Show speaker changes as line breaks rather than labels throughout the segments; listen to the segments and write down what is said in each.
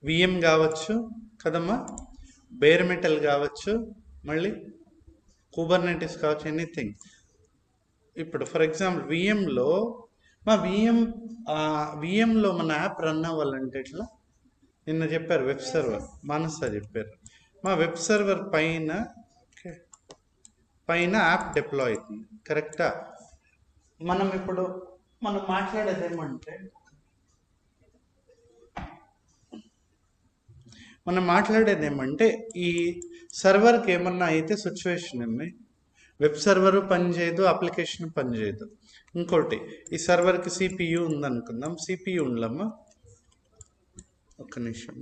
VM కావచ్చు కదమ్మా, bare metal కావచ్చు, మళ్ళీ కుబర్నెటిస్ కావచ్చు, ఎనీథింగ్. ఇప్పుడు ఫర్ ఎగ్జాంపుల్ విఎంలో మా విఎంలో మన యాప్ రన్ అవ్వాలంటే ఎట్లా? నిన్న చెప్పారు వెబ్ సర్వర్, మానస చెప్పారు. మా వెబ్ సర్వర్ పైన యాప్ డిప్లాయ్ అవుతుంది, కరెక్టా? ఇప్పుడు మనం మాట్లాడేది ఏమంటే, ఈ సర్వర్కి ఏమన్నా అయితే సిచ్యువేషన్ ఉంది, వెబ్ సర్వరు పనిచేయదు, అప్లికేషన్ పనిచేయదు. ఇంకోటి, ఈ సర్వర్కి సిపియు ఉందనుకుందాం, సిపియు ఉండమ్మా, ఒక్క నిమిషం.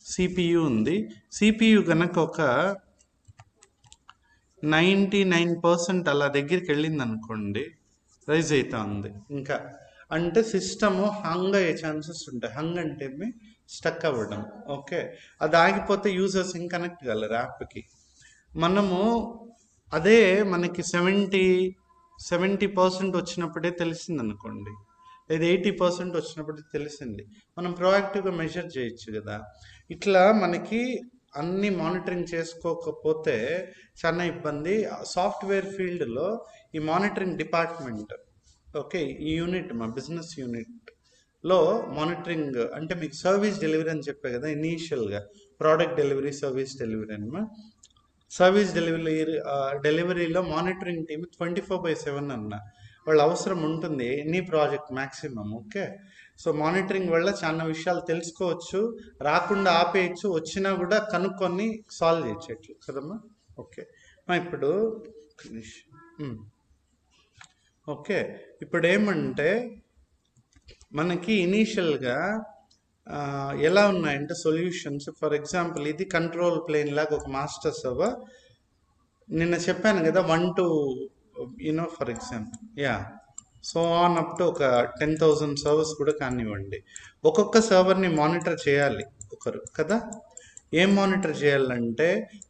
సిపియు ఉంది, సిపియు కనుక ఒక 99% అలా దగ్గరికి వెళ్ళింది అనుకోండి, రైజ్ అవుతా ఉంది ఇంకా, అంటే సిస్టము హంగ్ అయ్యే ఛాన్సెస్ ఉంటాయి. హంగ్ అంటే స్టక్ అవ్వడం. ఓకే, అది ఆగిపోతే యూజర్స్ ఇంకా కనెక్ట్ కాలేరు యాప్కి. అదే మనకి 70% వచ్చినప్పుడే తెలిసింది అనుకోండి, లేదా 80% వచ్చినప్పుడే తెలిసింది, మనం ప్రోయాక్టివ్గా మెజర్ చేయొచ్చు కదా. ఇట్లా మనకి అన్ని మానిటరింగ్ చేసుకోకపోతే చాలా ఇబ్బంది. సాఫ్ట్వేర్ ఫీల్డ్లో ఈ మానిటరింగ్ డిపార్ట్మెంట్, ఓకే, ఈ యూనిట్ మా బిజినెస్ యూనిట్లో మానిటరింగ్ అంటే మీకు సర్వీస్ డెలివరీ అని చెప్పే కదా ఇనీషియల్గా, ప్రోడక్ట్ డెలివరీ, సర్వీస్ డెలివరీ అనమా. సర్వీస్ డెలివరీలో మానిటరింగ్ టీమ్ 24/7 అన్న వాళ్ళ అవసరం ఉంటుంది, any project maximum. Okay, so monitoring వల్ల చాలా విషయాలు తెలుసుకోవచ్చు, రాకుండా ఆపేయచ్చు, వచ్చినా కూడా కనుక్కొని సాల్వ్ చేయచ్చు కదమ్మా. ఓకే, ఇప్పుడు ఓకే, ఇప్పుడు ఏమంటే మనకి ఇనీషియల్గా ఎలా ఉన్నాయంటే సొల్యూషన్స్. ఫర్ ఎగ్జాంపుల్ ఇది కంట్రోల్ ప్లేన్ లాగా ఒక మాస్టర్ సర్వర్, నిన్న చెప్పాను కదా 1 to for example so on up to ఒక 10,000 సర్వర్స్ కూడా కానివ్వండి. ఒక్కొక్క సర్వర్ని మానిటర్ చేయాలి ఒకరు కదా. ఏం మానిటర్ చేయాలంటే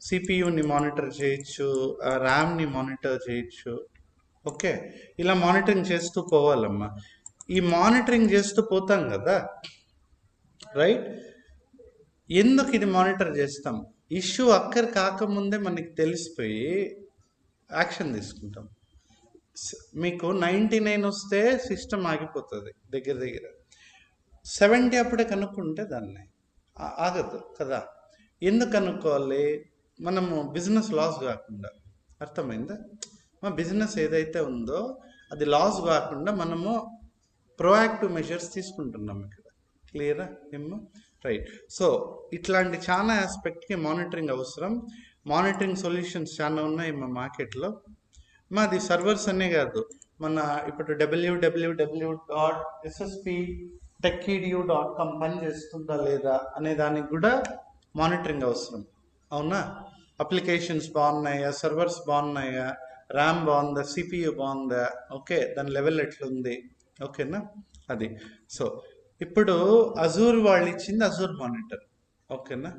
సిపియుని మానిటర్ చేయొచ్చు, ర్యామ్ని మానిటర్ చేయొచ్చు. ఓకే, ఇలా మానిటరింగ్ చేస్తూ పోవాలమ్మా. ఈ మానిటరింగ్ చేస్తూ పోతాం కదా, రైట్? ఎందుకు ఇది మానిటర్ చేస్తాం? ఇష్యూ అక్కర్ కాకముందే మనకి తెలిసిపోయి యాక్షన్ తీసుకుంటాం. మీకు 99 వస్తే సిస్టమ్ ఆగిపోతుంది దగ్గర 70 అప్పుడే కనుక్కుంటే దాన్ని ఆగదు కదా. ఎందుకు కనుక్కోవాలి? మనము బిజినెస్ లాస్ కాకుండా, అర్థమైందా? మా బిజినెస్ ఏదైతే ఉందో అది లాస్ కాకుండా మనము ప్రోయాక్టివ్ మెజర్స్ తీసుకుంటున్నాం ఇక్కడ. క్లియరా ఏమో? రైట్. సో ఇట్లాంటి చాలా ఆస్పెక్ట్కి మానిటరింగ్ అవసరం. మానిటరింగ్ సొల్యూషన్స్ చాలా ఉన్నాయి మా మార్కెట్లో. మాది సర్వర్స్ అనే కాదు, మన ఇప్పుడు www.ssp.techedu.com పని చేస్తుందా లేదా అనే దానికి కూడా మానిటరింగ్ అవసరం. అవునా? అప్లికేషన్స్ బాగున్నాయా, సర్వర్స్ బాగున్నాయా, ర్యామ్ బాగుందా, సిపియు బాగుందా, ఓకే, దాని లెవెల్ ఎట్లుంది, ఓకేనా? అది. సో ఇప్పుడు అజూర్ వాళ్ళు ఇచ్చింది అజూర్ మానిటర్, ఓకేనా?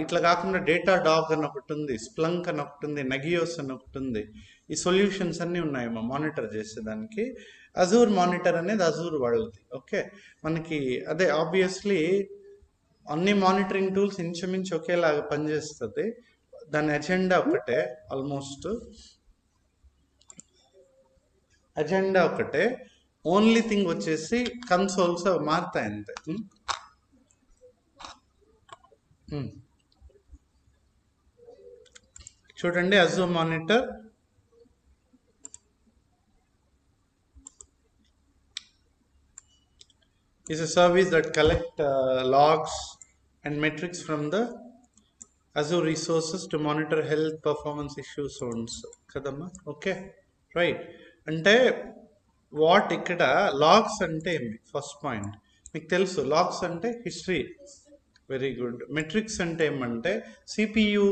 ఇట్లా కాకుండా డేటా డాగ్ అని ఒకటి ఉంది, స్ప్లంక్ అని ఒకటి ఉంది, నగియోస్ అని ఒకటి ఉంది. ఈ సొల్యూషన్స్ అన్నీ ఉన్నాయమ్మా మానిటర్ చేసేదానికి. అజూర్ మానిటర్ అనేది అజూర్ వాళ్ళది. ఓకే, మనకి అదే ఆబ్వియస్లీ అన్ని మానిటరింగ్ టూల్స్ ఇంచుమించు ఒకేలాగా పనిచేస్తుంది. దాని అజెండా ఒకటే, ఆల్మోస్ట్ అజెండా ఒకటే. ఓన్లీ థింగ్ వచ్చేసి కన్సోల్స్ మారుతాయి అంతే. చూడండి, Azure monitor is a service that collect logs and metrics from the Azure resources to monitor health, performance issues, zones kadamma. Okay, right. అంటే వాట్ ఇక్కడ లాగ్స్ అంటే ఏమి? ఫస్ట్ పాయింట్ మీకు తెలుసు, లాగ్స్ అంటే హిస్టరీ. Very good. మెట్రిక్స్ అంటే ఏమంటే CPU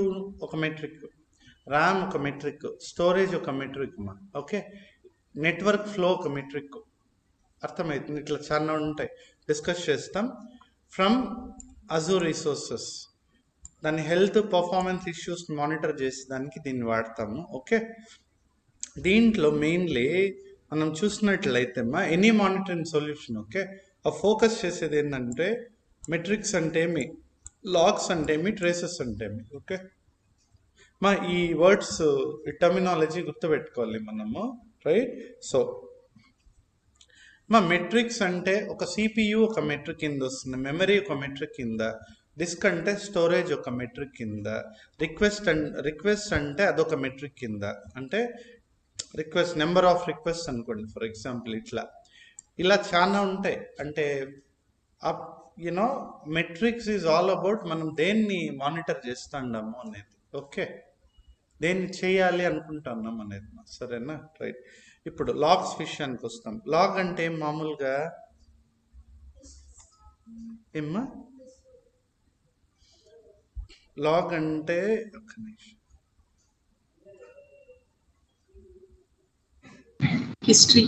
ఒక మెట్రిక్, ర్యామ్ ఒక మెట్రిక్, స్టోరేజ్ ఒక మెట్రిక్ మా. ఓకే, నెట్వర్క్ ఫ్లో ఒక మెట్రిక్. అర్థమవుతుంది? ఇట్లా చాలా ఉంటాయి, డిస్కస్ చేస్తాం. ఫ్రమ్ అజూర్ రిసోర్సెస్ దాని హెల్త్, పర్ఫార్మెన్స్ ఇష్యూస్ మానిటర్ చేసేదానికి దీన్ని వాడతాము. ఓకే, దీంట్లో మెయిన్లీ మనం చూసినట్లయితే ఎనీ మానిటరింగ్ సొల్యూషన్, ఓకే, ఆ ఫోకస్ చేసేది ఏంటంటే మెట్రిక్స్ అంటే ఏమి, లాగ్స్ అంటే ఏమి, ట్రేసెస్ అంటే ఏమి. ఓకే మా ఈ వర్డ్స్ ఈ టర్మినాలజీ గుర్తుపెట్టుకోవాలి మనము, రైట్. సో మా మెట్రిక్స్ అంటే ఒక సిపియు ఒక మెట్రిక్ కింద వస్తుంది, మెమరీ ఒక మెట్రిక్ కింద, డిస్క్ అంటే స్టోరేజ్ ఒక మెట్రిక్ కింద, రిక్వెస్ట్ అంటే అదొక మెట్రిక్ కింద. అంటే రిక్వెస్ట్ నెంబర్ ఆఫ్ రిక్వెస్ట్ అనుకోండి ఫర్ ఎగ్జాంపుల్. ఇలా చాలా ఉంటాయి. అంటే you know metrics is all about మనం దేన్ని మానిటర్ చేస్తాము అనేది. ఓకే దేన్ని చేయాలి అనుకుంటున్నాం అనేది, సరేనా, రైట్. ఇప్పుడు లాగ్స్ విషయానికి వస్తాం. లాగ్ అంటే మామూలుగా ఏమ్మా, లాగ్ అంటే ఒక్క నిమిషం, హిస్టరీ.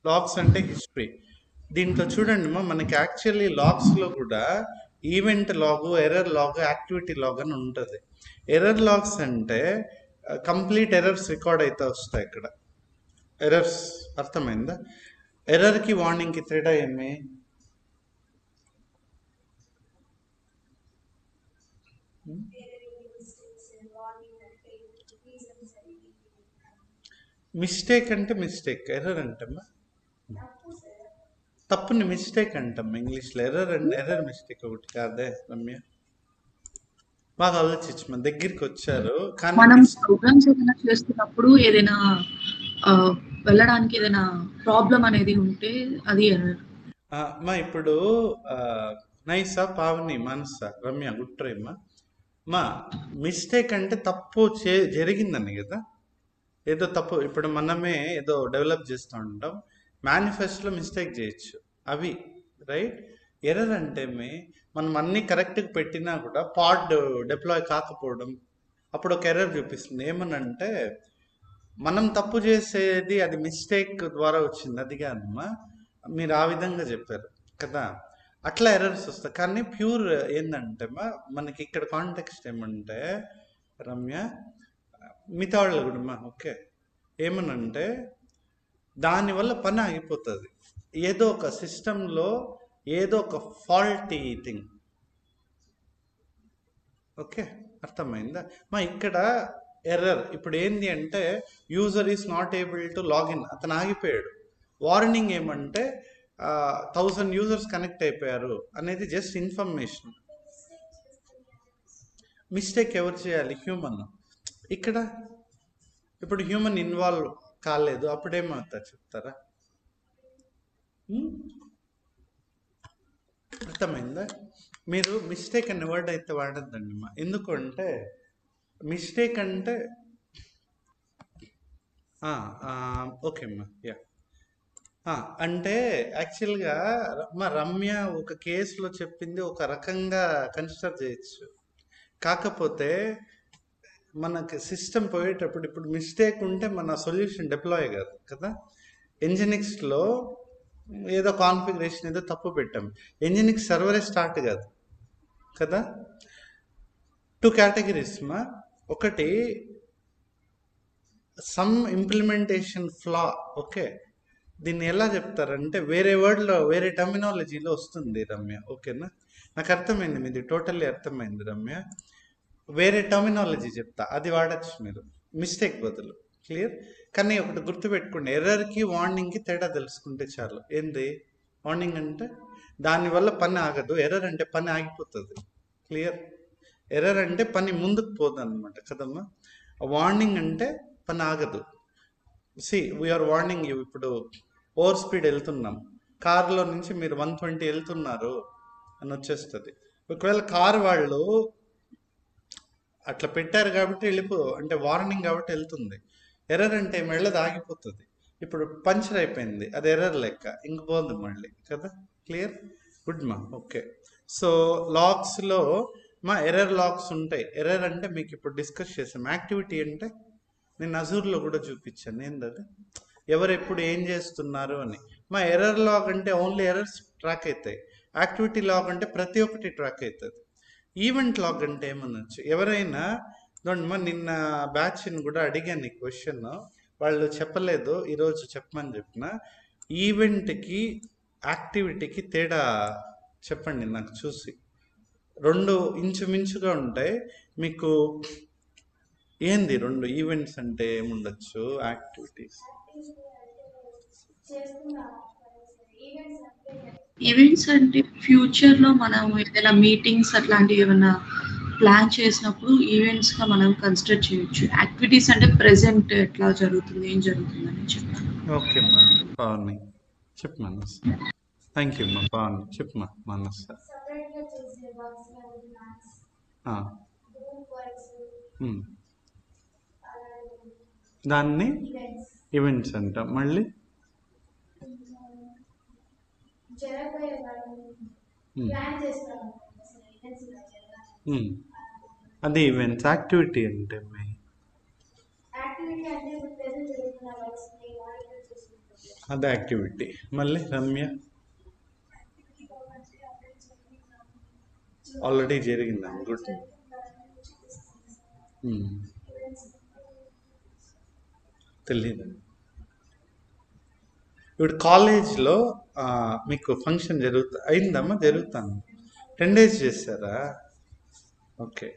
లాగ్స్ అంటే హిస్టరీ. దీంట్లో చూడండి మనకి యాక్చువల్లీ లాగ్స్లో కూడా ఈవెంట్ లాగు, ఎర్రర్ లాగ్, యాక్టివిటీ లాగ్ అని ఉంటుంది. ఎర్రర్ లాగ్స్ అంటే కంప్లీట్ ఎర్రర్స్ రికార్డ్ అయితే వస్తాయి ఇక్కడ. ఎర్రర్స్ అర్థమైందా? ఎర్రర్కి వార్నింగ్కి తేడా ఏమి? మిస్టేక్ అంటే మిస్టేక్, ఎర్రర్ అంటమ్మా తప్పుని మిస్టేక్ అంటమ్మా ఇంగ్లీష్లో. ఎర్రర్ మిస్టేక్ ఒకటి కాదే రమ్య, బాగా ఆలోచించి మన దగ్గరికి వచ్చారు. కానీ
మనం ప్రోగ్రామ్స్ ఏదైనా చేస్తున్నప్పుడు ఏదైనా వెళ్ళడానికి ఏదైనా ప్రాబ్లం అనేది ఉంటే అది ఎర్రర్.
మా ఇప్పుడు నైసా, పావని, మనస, రమ్య, గుట్రేమ్మా, మా మిస్టేక్ అంటే తప్పు జరిగిందని కదా, ఏదో తప్పు. ఇప్పుడు మనమే ఏదో డెవలప్ చేస్తూ ఉంటాం, మేనిఫెస్టోలో మిస్టేక్ చేయొచ్చు అవి, రైట్. ఎర్రర్ అంటే మనం అన్నీ కరెక్ట్గా పెట్టినా కూడా పాడ్ డిప్లాయ్ కాకపోవడం, అప్పుడు ఒక ఎర్రర్ చూపిస్తుంది. ఏమనంటే మనం తప్పు చేసేది అది మిస్టేక్ ద్వారా వచ్చింది, అది కాదమ్మా, మీరు ఆ విధంగా చెప్పారు కదా, అట్లా ఎర్రర్స్ వస్తాయి. కానీ ప్యూర్ ఏంటంటే మనకి ఇక్కడ కాంటెక్స్ట్ ఏమంటే రమ్య, మిగతా వాళ్ళు కూడా ఓకే ఏమనంటే దానివల్ల పని ఆగిపోతుంది. ఏదో ఒక సిస్టంలో ఏదో ఒక ఫాల్టీ థింగ్. ఓకే అర్థమైందా? ఇక్కడ ఎర్రర్ ఇప్పుడు ఏంది అంటే user is not able to login, అతను ఆగిపోయాడు. వార్నింగ్ ఏమంటే 1000 యూజర్స్ కనెక్ట్ అయిపోయారు అనేది జస్ట్ ఇన్ఫర్మేషన్. మిస్టేక్ ఎవరు చేయాలి? హ్యూమన్. ఇక్కడ ఇప్పుడు హ్యూమన్ ఇన్వాల్వ్ కాలేదు, అప్పుడేమవుతారు చెప్తారా? అర్థమైందా? మీరు మిస్టేక్ అనే వర్డ్ అయితే వాడద్దండి మా, ఎందుకంటే మిస్టేక్ అంటే ఓకే అమ్మా, యా అంటే యాక్చువల్గా మా రమ్య ఒక కేసులో చెప్పింది ఒక రకంగా కన్సిడర్ చేయొచ్చు, కాకపోతే మనకి సిస్టమ్ పోయేటప్పుడు ఇప్పుడు మిస్టేక్ ఉంటే మన సొల్యూషన్ డిప్లాయ్ కాదు కదా. ఎంజినిక్స్లో ఏదో కాన్ఫిగరేషన్ ఏదో తప్పు పెట్టాం, ఎంజినిక్స్ సర్వరే స్టార్ట్ కాదు కదా. 2 కేటగిరీస్ మా, ఒకటి సమ్ ఇంప్లిమెంటేషన్ ఫ్లా. ఓకే దీన్ని ఎలా చెప్తారంటే వేరే వర్డ్లో వేరే టర్మినాలజీలో వస్తుంది రమ్య, ఓకేనా, నాకు అర్థమైంది, మీది టోటల్లీ అర్థమైంది రమ్య. వేరే టర్మినాలజీ చెప్తా, అది వాడచ్చు మీరు మిస్టేక్ బదులు, క్లియర్. కానీ ఒకటి గుర్తుపెట్టుకోండి, ఎర్రర్కి వార్నింగ్కి తేడా తెలుసుకుంటే చాలు. ఏంది వార్నింగ్ అంటే దానివల్ల పని ఆగదు, ఎర్రర్ అంటే పని ఆగిపోతుంది, క్లియర్. ఎర్రర్ అంటే పని ముందుకు పోదు అనమాట కదమ్మా. వార్నింగ్ అంటే పని ఆగదు. వీఆర్ వార్నింగ్ యూ, ఇప్పుడు ఓవర్ స్పీడ్ వెళ్తున్నాం, కారులో నుంచి మీరు 120 వెళ్తున్నారు అని వచ్చేస్తుంది. ఒకవేళ కారు వాళ్ళు అట్లా పెట్టారు కాబట్టి అంటే వార్నింగ్ కాబట్టి వెళ్తుంది. ఎర్రర్ అంటే వెళ్ళదు, ఆగిపోతుంది. ఇప్పుడు పంచర్ అయిపోయింది, అది ఎర్రర్ లెక్క, ఇంక పోదు మళ్ళీ కదా, క్లియర్, గుడ్ మా, ఓకే. సో లాగ్స్లో ఎర్రర్ లాగ్స్ ఉంటాయి. ఎర్రర్ అంటే మీకు ఇప్పుడు డిస్కస్ చేసాం. యాక్టివిటీ అంటే నేను అజూర్లో కూడా చూపించాను, ఏంటది ఎవరు ఎప్పుడు ఏం చేస్తున్నారు అని. ఎర్రర్ లాగ్ అంటే ఓన్లీ ఎర్రర్స్ ట్రాక్ అవుతాయి. యాక్టివిటీ లాగ్ అంటే ప్రతి ఒక్కటి ట్రాక్ అవుతుంది. ఈవెంట్ లాగ్ అంటే ఏమనొచ్చు, ఎవరైనా నిన్న బ్యాచ్ని కూడా అడిగాను ఈ క్వశ్చన్, వాళ్ళు చెప్పలేదు, ఈరోజు చెప్పమని చెప్పిన. ఈవెంట్కి యాక్టివిటీకి తేడా చెప్పండి నాకు చూసి. రెండు ఇంచుమించుగా ఉంటాయి. మీకు ఏంది రెండు ఈవెంట్స్ అంటే ఏముండొచ్చు? యాక్టివిటీస్
ఈవెంట్స్ అంటే ఫ్యూచర్లో మనం ఏదైనా మీటింగ్స్ అట్లాంటివి ఏమైనా ప్లాన్ చేసినప్పుడు ఈవెంట్స్గా మనం కన్సిడర్ చేయొచ్చు. యాక్టివిటీస్ అంటే ప్రెసెంట్ ఎట్లా జరుగుతుంది, ఏం జరుగుతుందని చెప్పాను.
ఓకే అమ్మా, బాగున్నాయి. చెప్పు మనస్. థ్యాంక్ యూ అమ్మా, బాగుంది. చెప్పమ్మా మనస్. దాన్ని ఈవెంట్స్ అంట. మళ్ళీ అది ఈవెంట్స్. యాక్టివిటీ అంటే అదే యాక్టివిటీ. మళ్ళీ రమ్య ఆల్రెడీ జరిగిందా? గుడ్. తెలీదు. ఇప్పుడు కాలేజ్లో మీకు ఫంక్షన్ అయిందమ్మా? జరుగుతాను. 10 days చేశారా? ఓకే,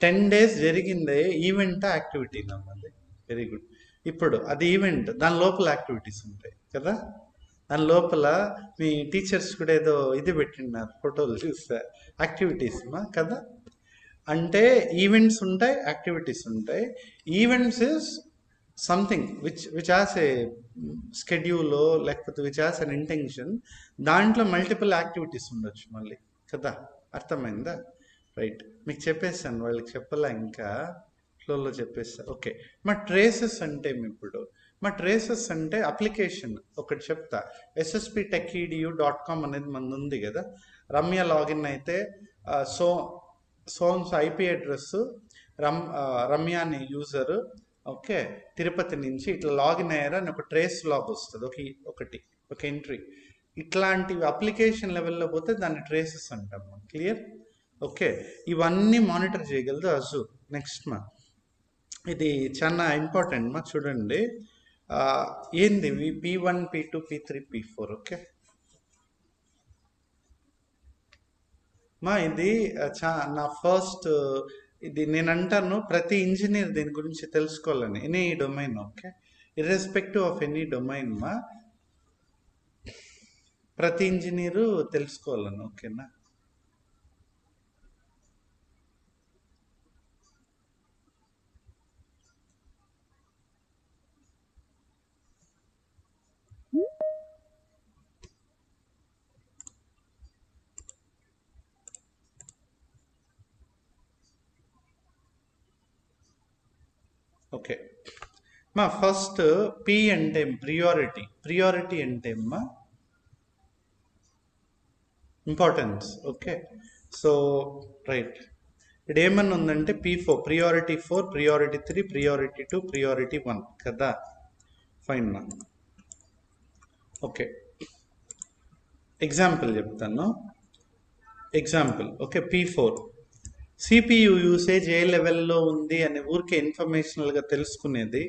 10 days జరిగిందే ఈవెంట్ యాక్టివిటీనా? మళ్ళీ వెరీ గుడ్. ఇప్పుడు అది ఈవెంట్, దాని లోపల యాక్టివిటీస్ ఉంటాయి కదా. దాని లోపల మీ టీచర్స్ కూడా ఏదో ఇది పెట్టిన్నారు, ఫోటోలు చూస్తే యాక్టివిటీస్ మా కదా. అంటే ఈవెంట్స్ ఉంటాయి, యాక్టివిటీస్ ఉంటాయి. Events is something which has A schedule, లేకపోతే విచ్ హాస్ అన్ ఇంటెన్షన్. దాంట్లో మల్టిపుల్ యాక్టివిటీస్ ఉండొచ్చు మళ్ళీ కదా. అర్థమైందా? రైట్. మీకు చెప్పేస్తాను, వాళ్ళకి చెప్పాలా, ఇంకా ఫ్లోలో చెప్పేస్తా. ఓకే. మా ట్రేసెస్ అంటే ఇప్పుడు ట్రేసెస్ అంటే అప్లికేషన్ ఒకటి చెప్తా. ssptechedu.com అనేది మనది ఉంది కదా. రమ్య లాగిన్ అయితే సోన్స్ ఐపీ అడ్రస్, రమ్య అనే యూజర్, ఓకే, తిరుపతి నుంచి ఇట్లా లాగిన్ అయ్యారని ఒక ట్రేస్ లాగ్ వస్తుంది, ఒక ఎంట్రీ. ఇట్లాంటివి అప్లికేషన్ లెవెల్లో పోతే దాన్ని ట్రేసెస్ అంటాము. క్లియర్? ఓకే. ఇవన్నీ మానిటర్ చేయగలదు అజూర్. నెక్స్ట్ ఇది చాలా ఇంపార్టెంట్ చూడండి. ఏంది P1, P2, P3, P4. Okay ఇది నా ఫస్ట్. ఇది నేను అంటాను, ప్రతి ఇంజనీర్ దీని గురించి తెలుసుకోవాలని, any domain. Okay, irrespective of any domain ప్రతి ఇంజనీరు తెలుసుకోవాలని. ఓకేనా? ఓకే ఫస్ట్ పి అంటే ప్రియారిటీ అంటే ఇంపార్టెన్స్. Okay, so right. ఇక్కడ ఏమన్నా ఉందంటే P4, priority 4, priority 3, priority 2, priority 1 కదా. ఫైన్ ఓకే, ఎగ్జాంపుల్ చెప్తాను. ఓకే, P4 CPU యూసేజ్ ఏ లెవెల్లో ఉంది అని ఊరికే ఇన్ఫర్మేషనల్గా తెలుసుకునేది.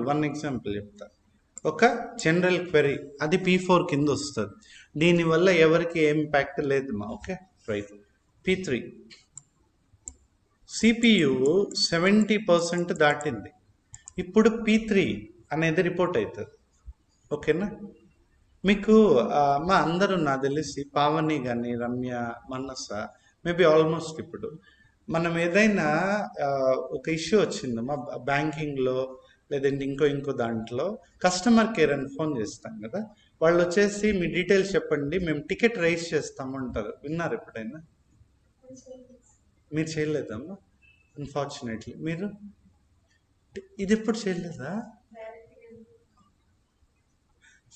వన్ ఎగ్జాంపుల్ చెప్తా. ఒక జనరల్ క్వెరీ, అది P4 కింద వస్తుంది. దీనివల్ల ఎవరికి ఏ ఇంపాక్ట్ లేదు ఓకే, రైట్. P3 CPU 70% దాటింది. ఇప్పుడు P3 అనేది రిపోర్ట్ అవుతుంది. ఓకేనా? మీకు అందరూ నాకు తెలిసి పావని కానీ, రమ్య, మనస, మేబీ ఆల్మోస్ట్ ఇప్పుడు మనం ఏదైనా ఒక ఇష్యూ వచ్చిందమ్మా బ్యాంకింగ్లో, లేదంటే ఇంకో దాంట్లో కస్టమర్ కేర్ అని ఫోన్ చేస్తాం కదా. వాళ్ళు వచ్చేసి మీ డీటెయిల్స్ చెప్పండి, మేము టికెట్ రైజ్ చేస్తాము అంటారు. విన్నారు ఎప్పుడైనా? మీరు చేయలేదమ్మా? అన్ఫార్చునేట్లీ మీరు ఇది ఎప్పుడు చేయలేదా?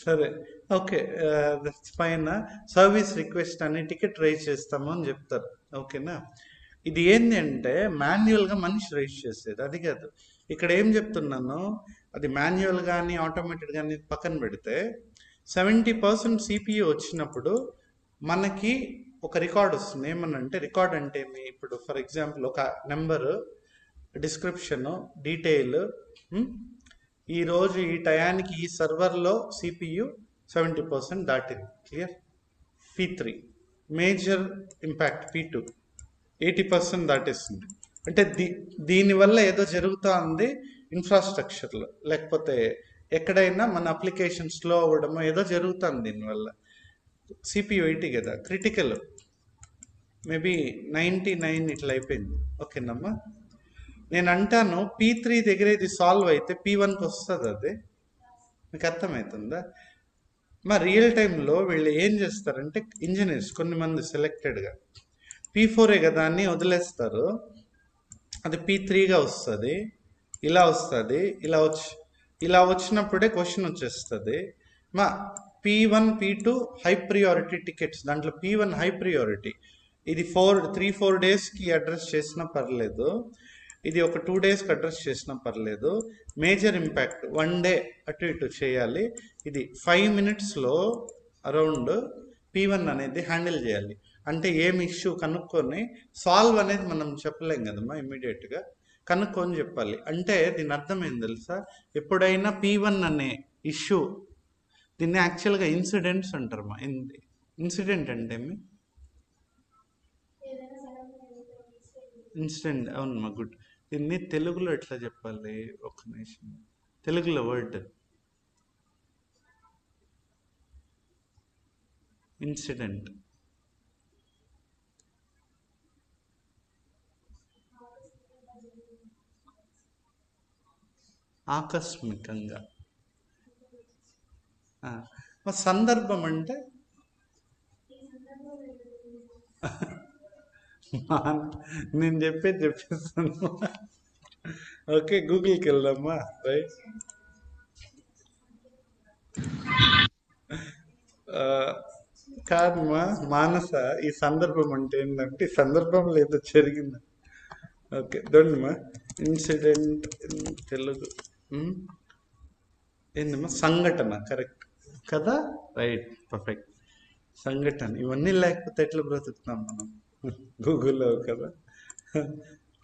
సరే, okay, that's fine. Service request అని టికెట్ రైజ్ చేస్తాము అని చెప్తారు. ఓకేనా? ఇది ఏంటి అంటే మాన్యువల్గా మనిషి రైజ్ చేసేది, అది కాదు. ఇక్కడ ఏం చెప్తున్నాను, అది మాన్యువల్ కానీ ఆటోమేటెడ్ కానీ పక్కన పెడితే 70% CPU వచ్చినప్పుడు మనకి ఒక రికార్డ్ వస్తుంది. ఏమనంటే రికార్డ్ అంటే ఇప్పుడు ఫర్ ఎగ్జాంపుల్ ఒక నెంబరు, డిస్క్రిప్షను, డీటెయిల్, ఈరోజు ఈ టయానికి ఈ సర్వర్లో CPU 70% దాటింది. Clear? P3 major impact P2 80% దాటేస్తుంది. అంటే దీనివల్ల ఏదో జరుగుతూ ఉంది ఇన్ఫ్రాస్ట్రక్చర్లో, లేకపోతే ఎక్కడైనా మన అప్లికేషన్ స్లో అవ్వడమో ఏదో జరుగుతుంది దీనివల్ల. CPU 80 కదా, క్రిటికల్ మేబీ 99 ఇట్లా అయిపోయింది. ఓకేనమ్మా, నేను అంటాను P3 దగ్గర ఇది సాల్వ్ అయితే P1కి వస్తుంది. అదే మీకు అర్థమవుతుందా? మా రియల్ టైంలో వీళ్ళు ఏం చేస్తారంటే ఇంజనీర్స్ కొన్ని మంది సెలెక్టెడ్గా P4 కదా అని వదిలేస్తారు. అది P3గా వస్తుంది, ఇలా వస్తుంది, ఇలా వచ్చినప్పుడే క్వశ్చన్ వచ్చేస్తుంది. మా P1 P2 high priority tickets, దాంట్లో P1 హై ప్రియారిటీ. ఇది 3-4 డేస్కి అడ్రస్ చేసినా పర్లేదు, ఇది ఒక 2 డేస్కి అడ్రస్ చేసినా పర్లేదు. మేజర్ ఇంపాక్ట్ 1 డే అటు ఇటు చేయాలి. ఇది 5 minutesలో అరౌండ్ P1 అనేది హ్యాండిల్ చేయాలి. అంటే ఏం ఇష్యూ కనుక్కొని సాల్వ్ అనేది మనం చెప్పలేం కదమ్మా, ఇమ్మీడియట్గా కనుక్కొని చెప్పాలి. అంటే దీని అర్థం ఏం తెలుసా, ఎప్పుడైనా P1 అనే ఇష్యూ, దీన్ని యాక్చువల్గా ఇన్సిడెంట్స్ అంటారమ్మా. ఇన్సిడెంట్ అంటే ఏమి? ఇన్సిడెంట్, అవునమ్మా, గుడ్. దీన్ని తెలుగులో ఎట్లా చెప్పాలి, ఒక్క నిమిషం. తెలుగులో వర్డ్ ఇన్సిడెంట్. ఆకస్మికంగా. సందర్భం అంటే నేను చెప్పేస్తాను. ఓకే, గూగుల్కి వెళ్దామా? రైట్. కాదమ్మా మానస, ఈ సందర్భం అంటే ఏంటంటే ఈ సందర్భంలో ఏదో జరిగింది. ఓకే, దొండమ్మా. ఇన్సిడెంట్ తెలుగు ఏందమ్మా? సంఘటన. కరెక్ట్ కదా, రైట్, పర్ఫెక్ట్. సంఘటన. ఇవన్నీ లేకపోతే ఎట్లా బ్రతుకుతాం మనం గూగుల్లో కదా,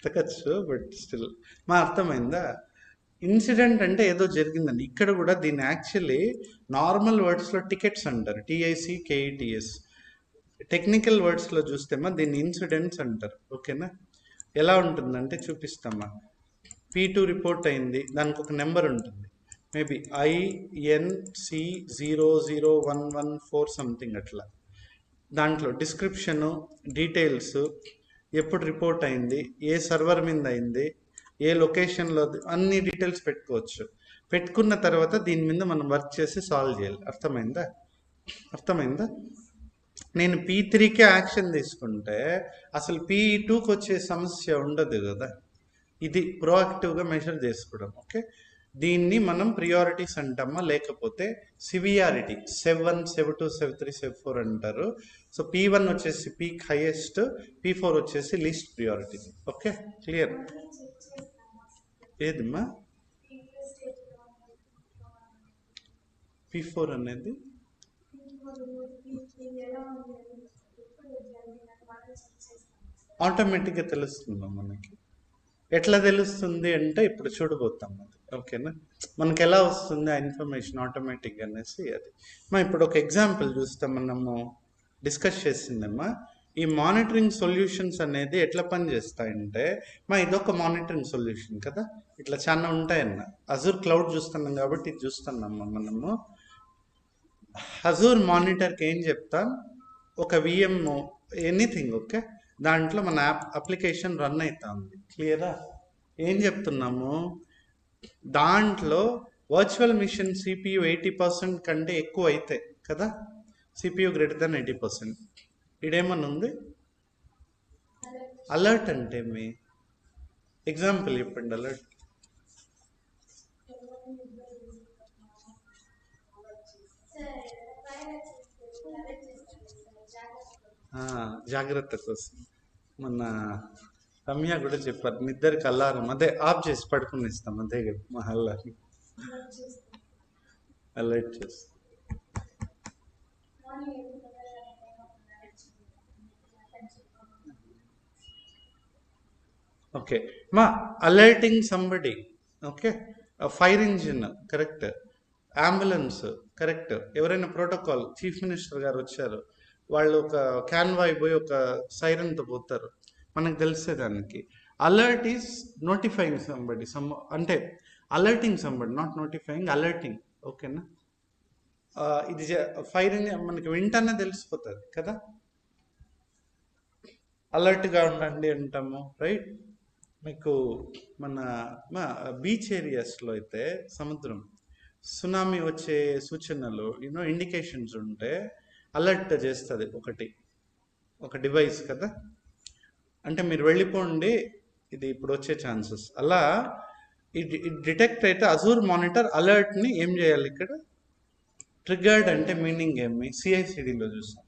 తగ్గచ్చు. బట్ స్టిల్ మా అర్థమైందా? ఇన్సిడెంట్ అంటే ఏదో జరిగిందండి. ఇక్కడ కూడా దీన్ని యాక్చువల్లీ నార్మల్ వర్డ్స్లో టికెట్స్ అంటారు, TICKETS. టెక్నికల్ వర్డ్స్లో చూస్తేమా దీన్ని ఇన్సిడెంట్స్ అంటారు. ఓకేనా? ఎలా ఉంటుందంటే చూపిస్తామా. P2 రిపోర్ట్ అయింది, దానికి ఒక నెంబర్ ఉంటుంది, మేబీ INC00114 సంథింగ్ అట్లా. దాంట్లో డిస్క్రిప్షను, డీటెయిల్స్, ఎప్పుడు రిపోర్ట్ అయింది, ఏ సర్వర్ మీద అయింది, ఏ లొకేషన్లో, అన్ని డీటెయిల్స్ పెట్టుకోవచ్చు. పెట్టుకున్న తర్వాత దీని మీద మనం వర్క్ చేసి సాల్వ్ చేయాలి. అర్థమైందా? నేను P3కే యాక్షన్ తీసుకుంటే అసలు P2కి వచ్చే సమస్య ఉండదు కదా. ఇది ప్రోయాక్టివ్గా మెజర్ చేసుకోవడం. ఓకే, దీన్ని మనం ప్రియారిటీస్ అంటామా, లేకపోతే సివియారిటీ, సెవ్ 1, సెవ్ 2, సెవ్ 3, సెవ్ 4 అంటారు. సో P1 వచ్చేసి పీక్ హైయెస్ట్, P4 వచ్చేసి లీస్ట్ ప్రియారిటీ. Okay, clear? ఏదమ్మా P4 అనేది? ఆటోమేటిక్గా తెలుస్తుందా మనకి? ఎట్లా తెలుస్తుంది అంటే ఇప్పుడు చూడబోతాం అది. ఓకేనా? మనకి ఎలా వస్తుంది ఆ ఇన్ఫర్మేషన్ ఆటోమేటిక్గా అనేసి అది. ఇప్పుడు ఒక ఎగ్జాంపుల్ చూస్తే మనము డిస్కస్ చేసిందమ్మా, ఈ మానిటరింగ్ సొల్యూషన్స్ అనేది ఎట్లా పనిచేస్తాయంటే ఇదొక మానిటరింగ్ సొల్యూషన్ కదా, ఇట్లా చాలా ఉంటాయన్న. అజూర్ క్లౌడ్ చూస్తున్నాం కాబట్టి ఇది చూస్తున్నామ్మా మనము. అజూర్ మానిటర్కి ఏం చెప్తాం, ఒక VM ఎనీథింగ్, ఓకే, దాంట్లో మన అప్లికేషన్ రన్ అవుతా ఉంది. క్లియరా? ఏం చెప్తున్నాము, దాంట్లో వర్చువల్ మిషన్ CPU 80% కంటే ఎక్కువ అయితే కదా, CPU గ్రేటర్ దాన్ 80%. ఇదేమన్నా ఉంది? అలర్ట్ అంటే మీ ఎగ్జాంపుల్ చెప్పండి. అలర్ట్ జాగ్రత్త కోసం. మన రమ్య కూడా చెప్పారు, నిద్దరికి అలారం అదే ఆఫ్ చేసి పడుకుని ఇస్తాం, అదే మా అల్లారి అలర్ట్ చేస్తాం. Okay alerting somebody. Okay, fire engine, correct, ambulance, correct. ఎవరైనా ప్రోటోకాల్ చీఫ్ మినిస్టర్ గారు వచ్చారు, వాళ్ళు ఒక క్యాన్వాయ్ పోయి ఒక సైరన్తో పోతారు, మనకు తెలిసేదానికి. అలర్ట్ ఈస్ నోటిఫైయింగ్ సంబడి, అంటే alerting somebody, not notifying, alerting. ఓకేనా? ఇది ఫైర్ మనకి వెంటనే తెలిసిపోతుంది కదా, అలర్ట్గా ఉండండి అంటాము, రైట్? మీకు మన బీచ్ ఏరియాస్లో అయితే సముద్రం సునామీ వచ్చే సూచనలు ఇండికేషన్స్ ఉంటే అలర్ట్ చేస్తుంది ఒక డివైస్ కదా, అంటే మీరు వెళ్ళిపోండి, ఇది ఇప్పుడు వచ్చే ఛాన్సెస్. అలా ఇది డిటెక్ట్ అయితే అజూర్ మానిటర్ అలర్ట్ని ఏం చేయాలి ఇక్కడ? ట్రిగర్డ్ అంటే మీనింగ్ ఏమి? సిఐసిడిలో చూసాం,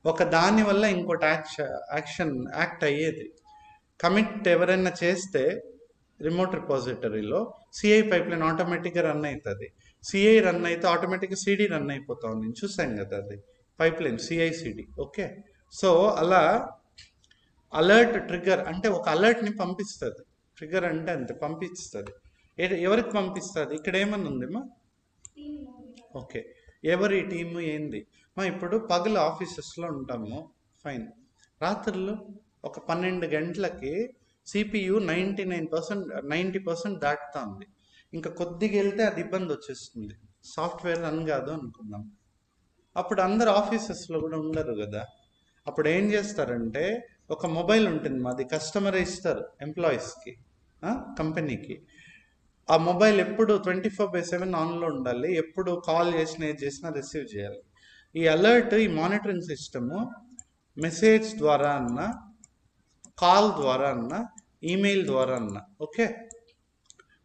ఒక దాని వల్ల ఇంకోటి యాక్ట్ అయ్యేది. కమిట్ ఎవరైనా చేస్తే రిమోట్ రిపాజిటరీలో సిఐ పైప్ లైన్ ఆటోమేటిక్గా రన్ అవుతుంది. సిఐ రన్ అయితే ఆటోమేటిక్గా సిడి రన్ అయిపోతా ఉంది, చూసాం కదా, అది pipe line CICD. Okay, so అలా అలర్ట్ ట్రిగర్ అంటే ఒక అలర్ట్ని పంపిస్తుంది. ట్రిగర్ అంటే అంతే, పంపిస్తుంది. ఎవరికి పంపిస్తుంది? ఇక్కడ ఏమన్నా ఉందేమా? ఓకే, ఎవరి టీము ఏంది? ఇప్పుడు పగలు ఆఫీసెస్లో ఉంటాము, ఫైన్. రాత్రులు ఒక 12 గంటలకి సిపియు 90% దాటుతా ఉంది, ఇంకా కొద్దిగా వెళ్తే అది ఇబ్బంది వచ్చేస్తుంది, సాఫ్ట్వేర్ రన్ కాదు అనుకుందాం. అప్పుడు అందరు ఆఫీసెస్లో కూడా ఉండరు కదా, అప్పుడు ఏం చేస్తారంటే ఒక మొబైల్ ఉంటుంది, మాది కస్టమర్ ఇస్తారు ఎంప్లాయీస్కి, కంపెనీకి. ఆ మొబైల్ ఎప్పుడు 24/7 ఆన్లో ఉండాలి, ఎప్పుడు కాల్ చేసినా ఏది చేసినా రిసీవ్ చేయాలి. ఈ అలర్ట్, ఈ మానిటరింగ్ సిస్టము మెసేజ్ ద్వారా అన్న, కాల్ ద్వారా అన్న, ఈమెయిల్ ద్వారా అన్న, ఓకే,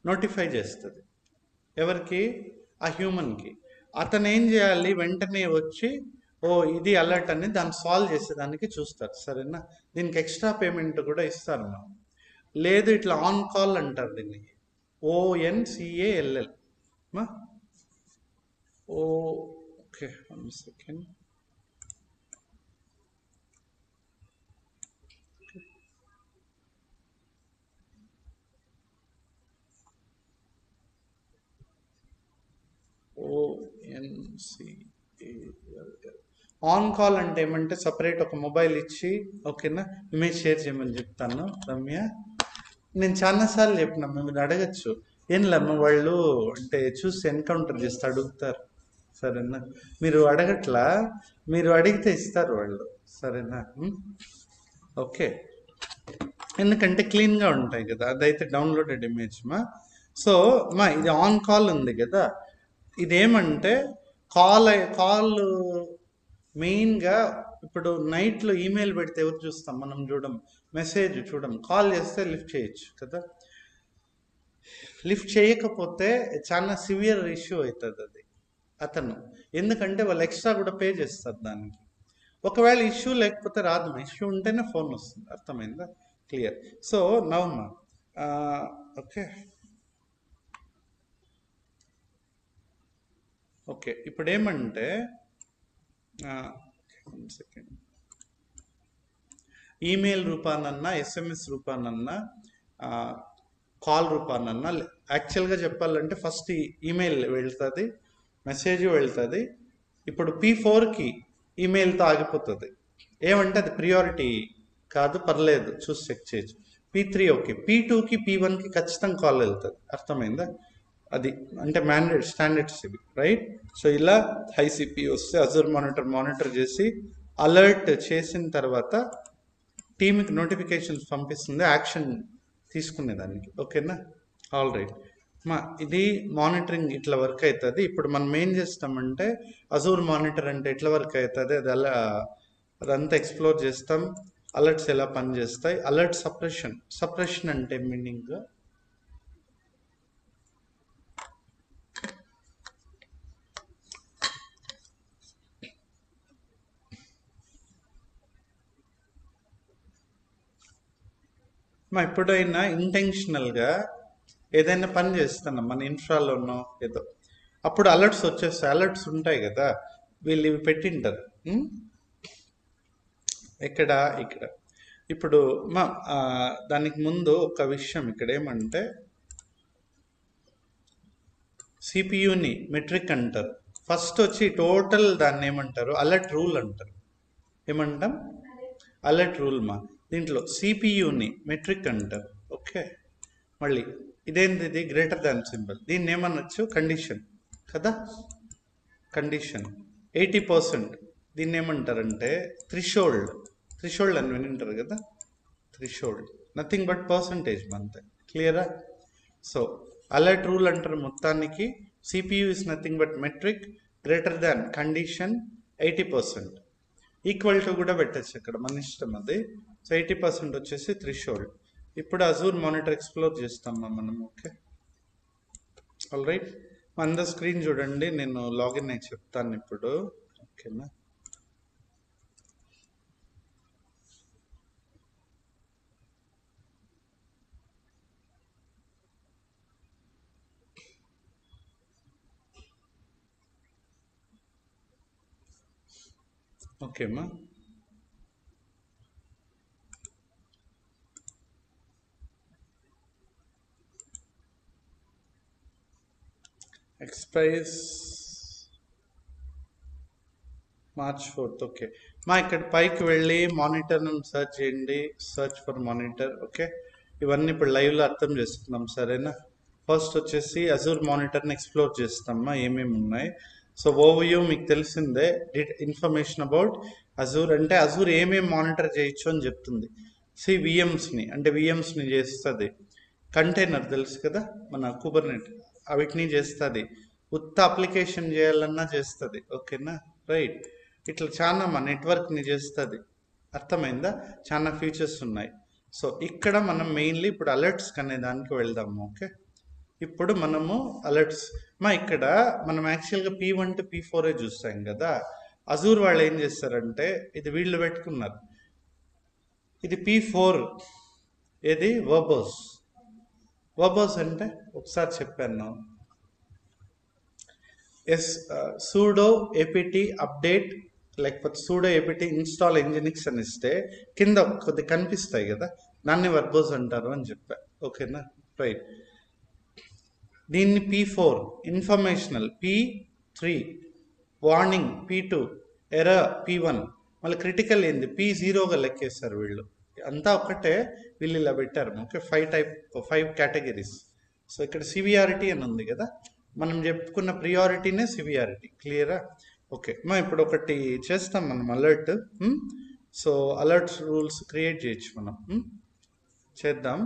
నోటిఫై చేస్తుంది. ఎవరికి? ఆ హ్యూమన్కి. అతను ఏం చేయాలి? వెంటనే వచ్చి ఇది అలర్ట్ అని దాన్ని సాల్వ్ చేసేదానికి చూస్తారు, సరేనా? దీనికి ఎక్స్ట్రా పేమెంట్ కూడా ఇస్తారు మనం. లేదు ఇట్లా ఆన్ కాల్ అంటారు దీన్ని, ONCALL. Okay, 1 second. On call అంటే ఏమంటే సపరేట్ ఒక మొబైల్ ఇచ్చి, ఓకేనా, ఇమేజ్ షేర్ చేయమని చెప్తాను రమ్య. నేను చాలాసార్లు చెప్పిన, మీరు అడగచ్చు, ఏం లేమ్మ వాళ్ళు అంటే చూసి ఎన్కౌంటర్ చేస్తే అడుగుతారు, సరేనా? మీరు అడగట్లా, మీరు అడిగితే ఇస్తారు వాళ్ళు, సరేనా? ఓకే, ఎందుకంటే క్లీన్గా ఉంటాయి కదా, అదైతే డౌన్లోడెడ్ ఇమేజ్ సో ఇది ఆన్ కాల్ ఉంది కదా, ఇదేమంటే కాల్ మెయిన్గా ఇప్పుడు నైట్లో ఈమెయిల్ పెడితే ఎవరు చూస్తాం? మనం చూడం, మెసేజ్ చూడం, కాల్ చేస్తే లిఫ్ట్ చేయొచ్చు కదా. లిఫ్ట్ చేయకపోతే చాలా సివియర్ ఇష్యూ అవుతుంది అది అతను, ఎందుకంటే వాళ్ళు ఎక్స్ట్రా కూడా పే చేస్తారు దానికి. ఒకవేళ ఇష్యూ లేకపోతే రాదు, ఇష్యూ ఉంటేనే ఫోన్ వస్తుంది, అర్థమైందా? క్లియర్. సో నౌమా ఓకే ఓకే, ఇప్పుడు ఏమంటే సెకండ్, ఈమెయిల్ రూపానన్నా, SMS రూపానన్నా, కాల్ రూపానన్నా, యాక్చువల్గా చెప్పాలంటే ఫస్ట్ ఈమెయిల్ వెళ్తుంది, మెసేజ్ వెళ్తుంది. ఇప్పుడు P4కి ఈమెయిల్తో ఆగిపోతుంది, ఏమంటే అది ప్రియారిటీ కాదు, పర్లేదు చూసి చెక్ చేయొచ్చు. P3 ఓకే, P2కి P1కి ఖచ్చితంగా కాల్ వెళ్తుంది, అర్థమైందా? అది అంటే మ్యాండేట్ స్టాండర్డ్స్ ఇవి, రైట్? సో ఇలా హై సిపి వస్తే అజూర్ మానిటర్ చేసి అలర్ట్ చేసిన తర్వాత టీమ్కి నోటిఫికేషన్స్ పంపిస్తుంది, యాక్షన్ తీసుకునేదానికి, ఓకేనా? ఆల్ రైట్ ఇది మానిటరింగ్ ఇట్లా వర్క్ అవుతుంది. ఇప్పుడు మనం ఏం చేస్తామంటే అజూర్ మానిటర్ అంటే ఎట్లా వర్క్ అవుతుంది అదంతా ఎక్స్ప్లోర్ చేస్తాం. అలర్ట్స్ ఎలా పనిచేస్తాయి, అలర్ట్ సప్రెషన్ అంటే మీనింగ్ ఎప్పుడైనా ఇంటెన్షనల్గా ఏదైనా పని చేస్తున్నాం మన ఇన్ఫ్రాలోనో ఏదో, అప్పుడు అలర్ట్స్ వచ్చేస్తాయి. అలర్ట్స్ ఉంటాయి కదా, వీళ్ళు ఇవి పెట్టింటారు ఇక్కడ. ఇప్పుడు దానికి ముందు ఒక విషయం ఇక్కడ ఏమంటే సిపియుని మెట్రిక్ అంటారు. ఫస్ట్ వచ్చి టోటల్ దాన్ని ఏమంటారు, అలర్ట్ రూల్ అంటారు. ఏమంటాం, అలర్ట్ రూల్ మా. దీంట్లో సిపియుని మెట్రిక్ అంటారు. ఓకే, మళ్ళీ ఇదేంటి, ఇది గ్రేటర్ దాన్ సింబల్, దీన్ని ఏమనొచ్చు, కండిషన్ కదా, కండిషన్. 80% దీన్ని ఏమంటారంటే థ్రిషోల్డ్. థ్రిషోల్డ్ అని వినింటారు కదా, థ్రిషోల్డ్ నథింగ్ బట్ పర్సంటేజ్ అంతే. క్లియరా? సో అలర్ట్ రూల్ అంటారు మొత్తానికి. CPU is nothing but metric, greater than condition, 80%. Equal to కూడా పెట్టచ్చు ఇక్కడ, మన ఇష్టం అది. సో 80% వచ్చేసి థ్రిషోల్డ్. ఇప్పుడు అజూర్ మానిటర్ ఎక్స్ప్లోర్ చేస్తామా మనం. Okay, all right. మన స్క్రీన్ చూడండి, నేను లాగిన్ అయి చెప్తాను ఇప్పుడు. ఓకేనా, ఓకేమ్మా. ఎక్స్ప్రైస్ March 4th. ఓకే మా, ఇక్కడ పైకి వెళ్ళి మానిటర్ను సర్చ్ చేయండి, సర్చ్ ఫర్ మానిటర్. ఓకే, ఇవన్నీ ఇప్పుడు లైవ్లో అర్థం చేసుకుందాం, సరేనా. ఫస్ట్ వచ్చేసి అజూర్ మానిటర్ని ఎక్స్ప్లోర్ చేస్తామా, ఏమేమి ఉన్నాయి. సో ఓవర్వ్యూ మీకు తెలిసిందే, ఇన్ఫర్మేషన్ అబౌట్ అజూర్. అంటే అజూర్ ఏమేమి మానిటర్ చేయొచ్చు అని చెప్తుంది. విఎమ్స్ని, అంటే విఎమ్స్ని చేస్తుంది. కంటైనర్ తెలుసు కదా మన కుబర్నెట్, వీటిని చేస్తుంది. ఉత్త అప్లికేషన్ చేయాలన్నా చేస్తుంది. ఓకేనా, రైట్. ఇట్లా చాలా మా నెట్వర్క్ని చేస్తుంది. అర్థమైందా? చాలా ఫీచర్స్ ఉన్నాయి. సో ఇక్కడ మనం మెయిన్లీ ఇప్పుడు అలర్ట్స్ అనే దానికి వెళ్దాము. ఓకే, ఇప్పుడు మనము అలర్ట్స్ మా, ఇక్కడ మనం యాక్చువల్గా P1 to P4 చూస్తాం కదా. అజూర్ వాళ్ళు ఏం చేస్తారంటే, ఇది వీళ్ళు పెట్టుకున్నారు, ఇది P4. ఏది, వర్బోస్. వర్బోస్ అంటే ఒకసారి చెప్పాను, sudo apt update లేకపోతే sudo apt install nginx అని ఇస్తే కింద కొద్ది కనిపిస్తాయి కదా, దాన్ని వర్బోస్ అంటారు అని చెప్పా. ఓకేనా, రైట్. దీన్ని P4 informational, P3 warning, P2 error, P1 మళ్ళీ క్రిటికల్ ఏంది, P0గా లెక్కేస్తారు వీళ్ళు. అంతా ఒకటే, వీళ్ళు ఇలా పెట్టారు. Okay, 5 categories. సో ఇక్కడ సివియారిటీ అని ఉంది కదా, మనం చెప్పుకున్న ప్రియారిటీనే సివియారిటీ. క్లియరా? ఓకే మా, ఇప్పుడు ఒకటి చేస్తాం మనం, alert. So alerts rules create చేయొచ్చు మనం, చేద్దాం.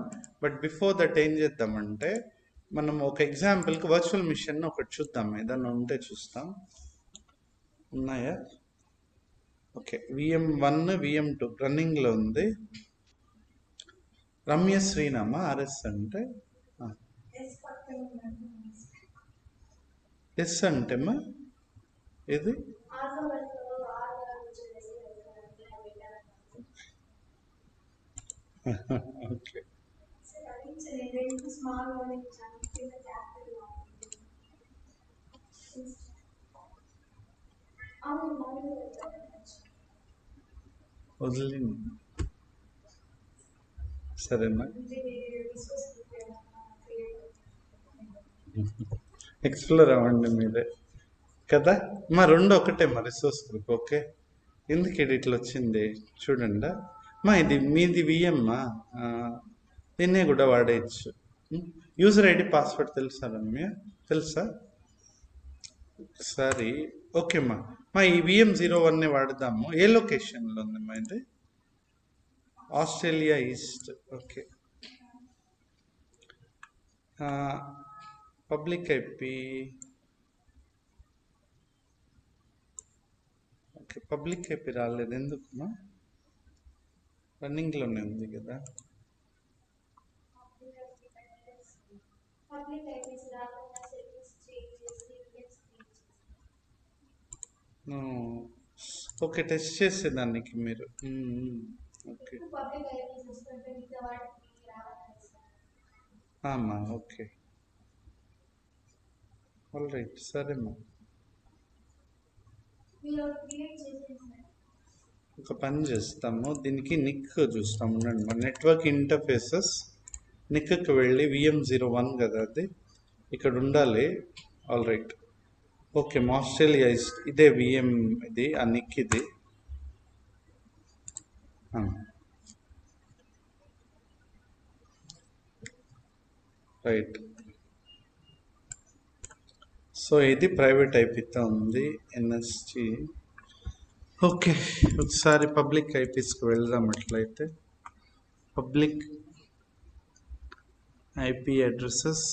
బట్ బిఫోర్ దట్ ఏం చేద్దామంటే, మనం ఒక ఎగ్జాంపుల్కి వర్చువల్ మిషన్ ఒకటి చూద్దాం, ఏదన్నా ఉంటే చూస్తాం. ఉన్నాయా? ఓకే, VM1 VM2 రన్నింగ్లో ఉంది. రమ్య శ్రీనామా RS అంటే, ఎస్ అంటేమ్మా ఇది ఓకే. వదిలి సరేనా, ఎక్స్ప్లోర్ అవ్వండి మీరే కదా మా, రెండు ఒకటే మా, రిసోర్స్ గ్రూప్. ఓకే, ఎందుకు ఇట్లా వచ్చింది చూడండి మా, ఇది మీది విఎమ్మా, దీన్నే కూడా వాడేయచ్చు. యూజర్ ఐడి పాస్వర్డ్ తెలుసా రమ్య, తెలుసా ఒకసారి? ఓకే మా, ఈ VM01 వాడదాము. ఏ లొకేషన్లో ఉంది మా ఇది? Australia east. Okay, public IP. Okay, public IP రాలేదు ఎందుకుమా, రన్నింగ్లోనే ఉంది కదా. ఓకే, టెస్ట్ చేసేదానికి మీరు. ఓకే అమ్మా, ఓకే ఆల్ రైట్, సరేమ్మా. ఒక పని చేస్తాము, దీనికి నిక్ చూస్తాము ఉండండి. మన నెట్వర్క్ ఇంటర్ఫేసెస్ నిక్కి వెళ్ళి VM01 కదా అది ఇక్కడ ఉండాలి. All right. ఓకే, ఆస్ట్రేలియా ఇదే విఎం, ఇది ఆ నిక్ ఇది. రైట్. సో ఇది ప్రైవేట్ అయిపోతా ఉంది ఎన్ఎస్జి. ఓకే, ఒకసారి పబ్లిక్ ఐపీస్కి వెళ్దాం. అట్లయితే public IP addresses,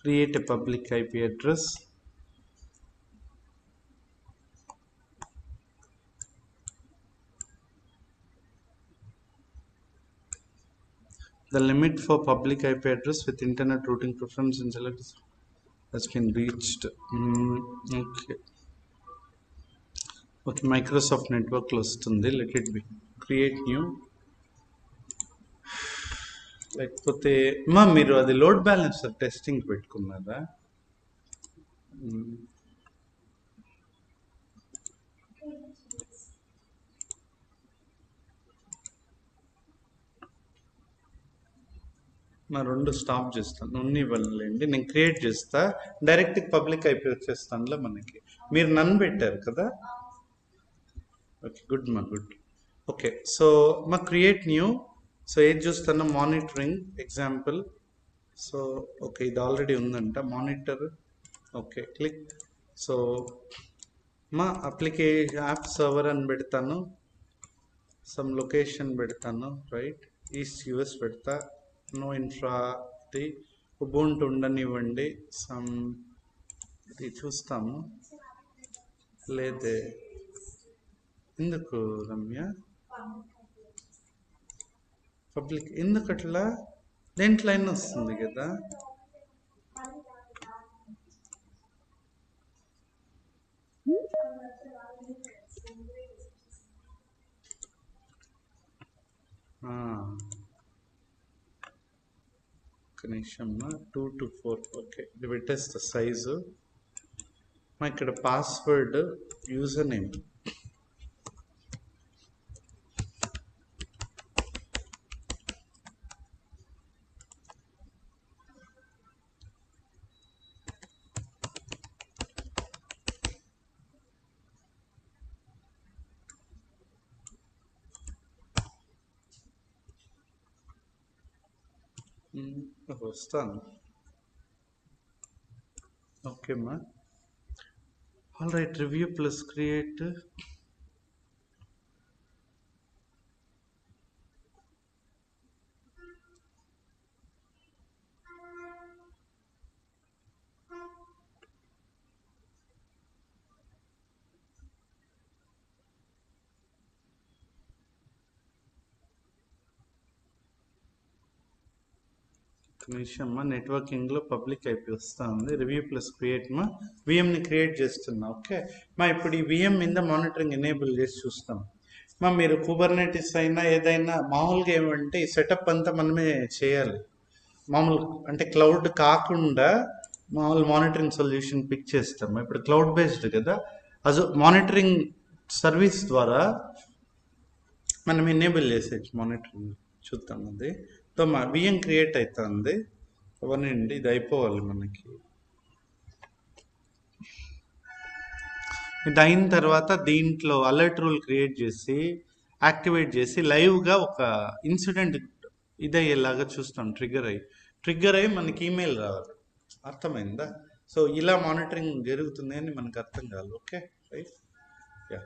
create a public IP address. The limit for public IP address with internet routing preference in select has been reached. Okay. Okay, Microsoft Network వస్తుంది. Let it be. Create new. లేకపోతే మీరు అది load balancer testing పెట్టుకున్నారా? నా 2 stop చేస్తాను, ఉన్ని ఇవ్వలేండి. నేను create చేస్తా, direct public IP వచ్చేస్తానులో మనకి. మీరు నన్ను పెట్టారు కదా. Okay, good good. Okay, so create new. So ఏది చూస్తాను, మానిటరింగ్ ఎగ్జాంపుల్. సో ఓకే, ఇది ఆల్రెడీ ఉందంట monitor. Okay, click. So application app server అని పెడతాను, సమ్ లొకేషన్ పెడతాను, రైట్, ఈస్ట్ యూఎస్ పెడతా. నో ఇన్ఫ్రాది ఉబుంటు ఉండనివ్వండి. సమ్ ఇది చూస్తాము. లేదే, ఎందుకు రమ్య పబ్లిక్ ఎందుకు అట్లా? దేంట్లో అయినా వస్తుంది కదా. ఒక నిమిషం, 2 to 4. ఓకే, ఇది పెట్టేస్తా సైజు. ఇక్కడ పాస్వర్డ్, యూజర్ నేమ్. వస్తాను. ఓకేమ్మా, all right. Review plus create. నిమిషం, నెట్వర్కింగ్లో పబ్లిక్ ఐపీ వస్తూ ఉంది. రివ్యూ ప్లస్ క్రియేట్ విఎంని క్రియేట్ చేస్తున్నా. ఓకే ఇప్పుడు ఈ విఎం మీద మానిటరింగ్ ఎనేబుల్ చేసి చూస్తాం. మీరు కుబర్నెటిస్ అయినా ఏదైనా మామూలుగా ఏమంటే ఈ సెటప్ అంతా మనమే చేయాలి. మామూలు అంటే క్లౌడ్ కాకుండా మామూలు మానిటరింగ్ సొల్యూషన్ పిక్ చేస్తాం. ఇప్పుడు క్లౌడ్ బేస్డ్ కదా, మానిటరింగ్ సర్వీస్ ద్వారా మనం ఎనేబుల్ చేసేది మానిటరింగ్. చూద్దాం అది. సో విఎం క్రియేట్ అవుతుంది అవనండి. ఇది అయిపోవాలి మనకి. ఇది అయిన తర్వాత దీంట్లో అలర్ట్ రూల్ క్రియేట్ చేసి యాక్టివేట్ చేసి లైవ్గా ఒక ఇన్సిడెంట్ ఇదయ్యేలాగా చూస్తాం. ట్రిగ్గర్ అయ్యి మనకి ఈమెయిల్ రావాలి. అర్థమైందా? సో ఇలా మానిటరింగ్ జరుగుతుంది అని మనకు అర్థం కాదు. Okay right. యా,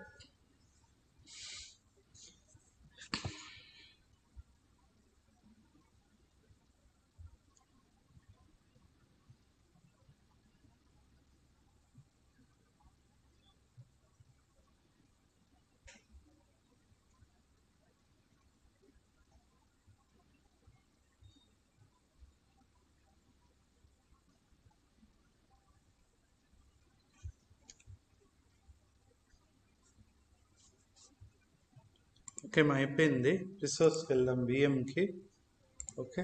ఓకే అయిపోయింది. రిసోర్స్కి వెళ్దాం విఎంకి. ఓకే,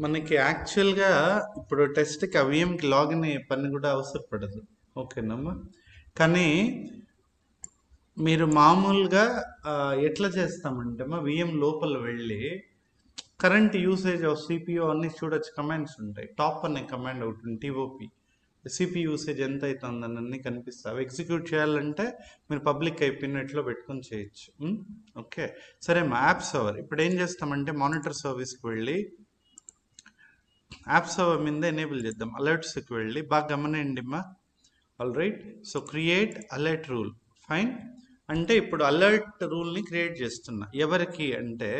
మనకి యాక్చువల్గా ఇప్పుడు టెస్ట్కి ఆ విఎంకి లాగిన్ అయ్యే పని కూడా అవసరపడదు. ఓకేనమ్మా. కానీ మీరు మామూలుగా ఎట్లా చేస్తామంటే మా విఎం లోపల వెళ్ళి కరెంట్ యూసేజ్ ఆఫ్ సిపియూ అన్ని చూడొచ్చు, కమాండ్స్ ఉంటాయి. టాప్ అనే కమాండ్ ఒకటి ఉంది, టీఓపి. సిపి యూసేజ్ ఎంత అవుతుందని అన్ని కనిపిస్తాయి. ఎగ్జిక్యూట్ చేయాలంటే మీరు పబ్లిక్ అయిపోయినట్లో పెట్టుకొని చేయొచ్చు. ఓకే, సరే మా యాప్ సర్వర్ ఇప్పుడు ఏం చేస్తామంటే మానిటర్ సర్వీస్కి వెళ్ళి యాప్ సర్వర్ మీద ఎనేబుల్ చేద్దాం. అలర్ట్స్కి వెళ్ళి బాగా గమనిండి మా. All right, so create alert rule. Fine, అంటే ఇప్పుడు అలర్ట్ రూల్ని క్రియేట్ చేస్తున్నా. ఎవరికి అంటే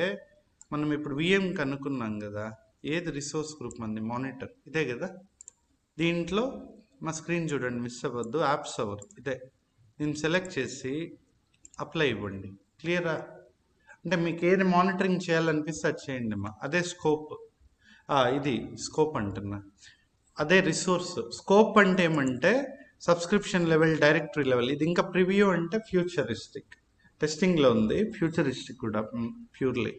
మనం ఇప్పుడు విఎం కనుక్కున్నాం కదా, ఏది రిసోర్స్ గ్రూప్ మంది మానిటర్ ఇదే కదా. దీంట్లో మా స్క్రీన్ చూడండి, మిస్ అవ్వద్దు. యాప్ సర్వర్ ఇదే, దీన్ని సెలెక్ట్ చేసి అప్లై ఇవ్వండి. క్లియరా? అంటే మీకు ఏది మానిటరింగ్ చేయాలనిపిస్తే అది చేయండి మా. అదే స్కోప్, ఇది స్కోప్ అంటున్నా. అదే రిసోర్స్. స్కోప్ అంటే ఏమంటే సబ్స్క్రిప్షన్ లెవెల్, డైరెక్టరీ లెవెల్. ఇది ఇంకా ప్రివ్యూ అంటే ఫ్యూచరిస్టిక్, టెస్టింగ్లో ఉంది. ఫ్యూచరిస్టిక్ కూడా ప్యూర్లీ.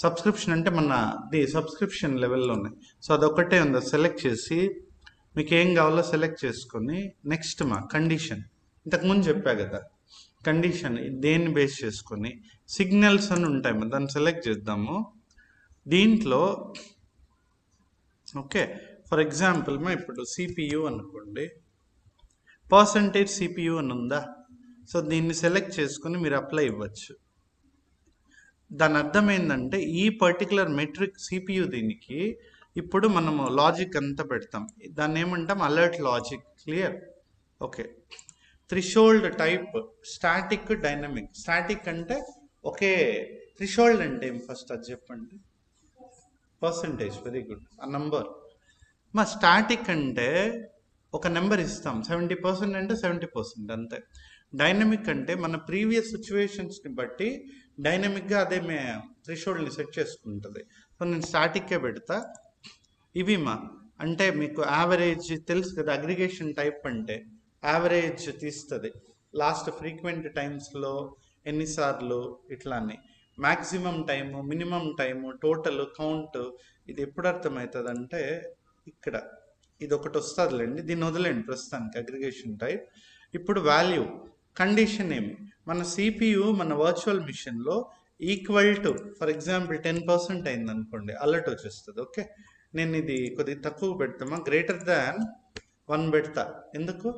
సబ్స్క్రిప్షన్ అంటే మన సబ్స్క్రిప్షన్ లెవెల్లో ఉన్నాయి. సో అదొకటే ఉంది, సెలెక్ట్ చేసి మీకు ఏం కావాలో సెలెక్ట్ చేసుకొని నెక్స్ట్ మా కండిషన్. ఇంతకుముందు చెప్పా కదా కండిషన్, దేన్ని బేస్ చేసుకొని సిగ్నల్స్ అని ఉంటాయి మా, దాన్ని సెలెక్ట్ చేద్దాము. దీంట్లో ఓకే, ఫర్ ఎగ్జాంపుల్ మా ఇప్పుడు సిపియు అనుకోండి, పర్సంటేజ్ సిపియు అని ఉందా. సో దీన్ని సెలెక్ట్ చేసుకొని మీరు అప్లై ఇవ్వచ్చు. దాని అర్థం ఏంటంటే ఈ పర్టికులర్ మెట్రిక్ సిపియు దీనికి ఇప్పుడు మనము లాజిక్ అంతా పెడతాం. దాన్ని ఏమంటాం, alert logic. Clear? Okay. Threshold type static, dynamic. Static అంటే ఒకే. థ్రెషోల్డ్ అంటే ఏం ఫస్ట్ అది చెప్పండి. పర్సంటేజ్, వెరీ గుడ్, ఆ నంబర్. మా స్టాటిక్ అంటే ఒక నెంబర్ ఇస్తాం, 70% అంటే 70% అంతే. డైనమిక్ అంటే మన ప్రీవియస్ సిచ్యువేషన్స్ని బట్టి డైనమిక్గా అదే థ్రెషోల్డ్ని సెట్ చేసుకుంటుంది. సో నేను స్టాటిక్కే పెడతా. ఇవి మా అంటే మీకు యావరేజ్ తెలుసు కదా, అగ్రిగేషన్ టైప్ అంటే యావరేజ్ తీస్తుంది. లాస్ట్ ఫ్రీక్వెంట్ టైమ్స్లో ఎన్నిసార్లు ఇట్లా అని. Maximum time, minimum time, total, count. ఇది ఎప్పుడు అర్థమవుతుంది అంటే ఇక్కడ ఇది ఒకటి వస్తుందిలేండి, దీన్ని వదిలేండి ప్రస్తుతానికి, అగ్రిగేషన్ టైప్. ఇప్పుడు వాల్యూ కండిషన్ ఏమి, మన సిపియు మన వర్చువల్ మిషన్లో ఈక్వల్ టు ఫర్ ఎగ్జాంపుల్ 10% అయింది అనుకోండి, అలర్ట్ వచ్చేస్తుంది. ఓకే, నేను ఇది కొద్దిగా తక్కువ పెడతామా, గ్రేటర్ దాన్ 1 పెడతా. ఎందుకు?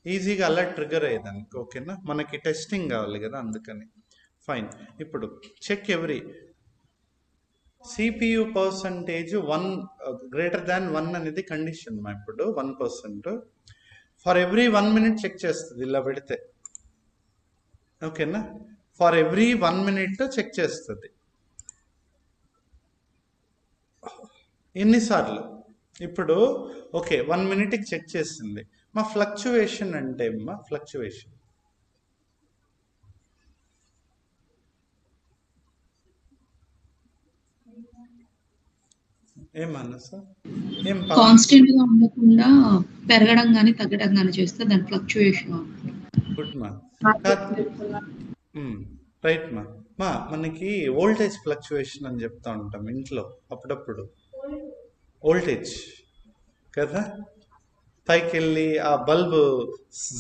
ఈజీగా అలర్ట్ ట్రిగర్ అయ్యేదానికి. ఓకేనా, మనకి టెస్టింగ్ కావాలి కదా అందుకని. ఫైన్, ఇప్పుడు check every CPU percentage 1 greater than 1 అనేది కండిషన్ మా. ఇప్పుడు 1% ఫర్ ఎవ్రీ 1 minute చెక్ చేస్తుంది ఇలా పెడితే. ఓకేనా, ఫర్ ఎవ్రీ 1 minute చెక్ చేస్తుంది. ఎన్నిసార్లు? ఇప్పుడు ఓకే 1 minute చెక్ చేసింది మా. ఫ్లక్చువేషన్ అంటే మా, ఫ్లక్చువేషన్ ఏమన్నా సార్, ఏం
కాన్స్టెంట్ గా ఉండకుండా పెరగడం కానీ తగ్గడం కానీ చేస్తే దాని ఫ్లక్చుయేషన్.
గుడ్ మా, రైట్ మా. మా మనకి వోల్టేజ్ ఫ్లక్చువేషన్ అని చెప్తా ఉంటాం ఇంట్లో అప్పుడప్పుడు. వోల్టేజ్ కదా, పైకి వెళ్ళి ఆ బల్బు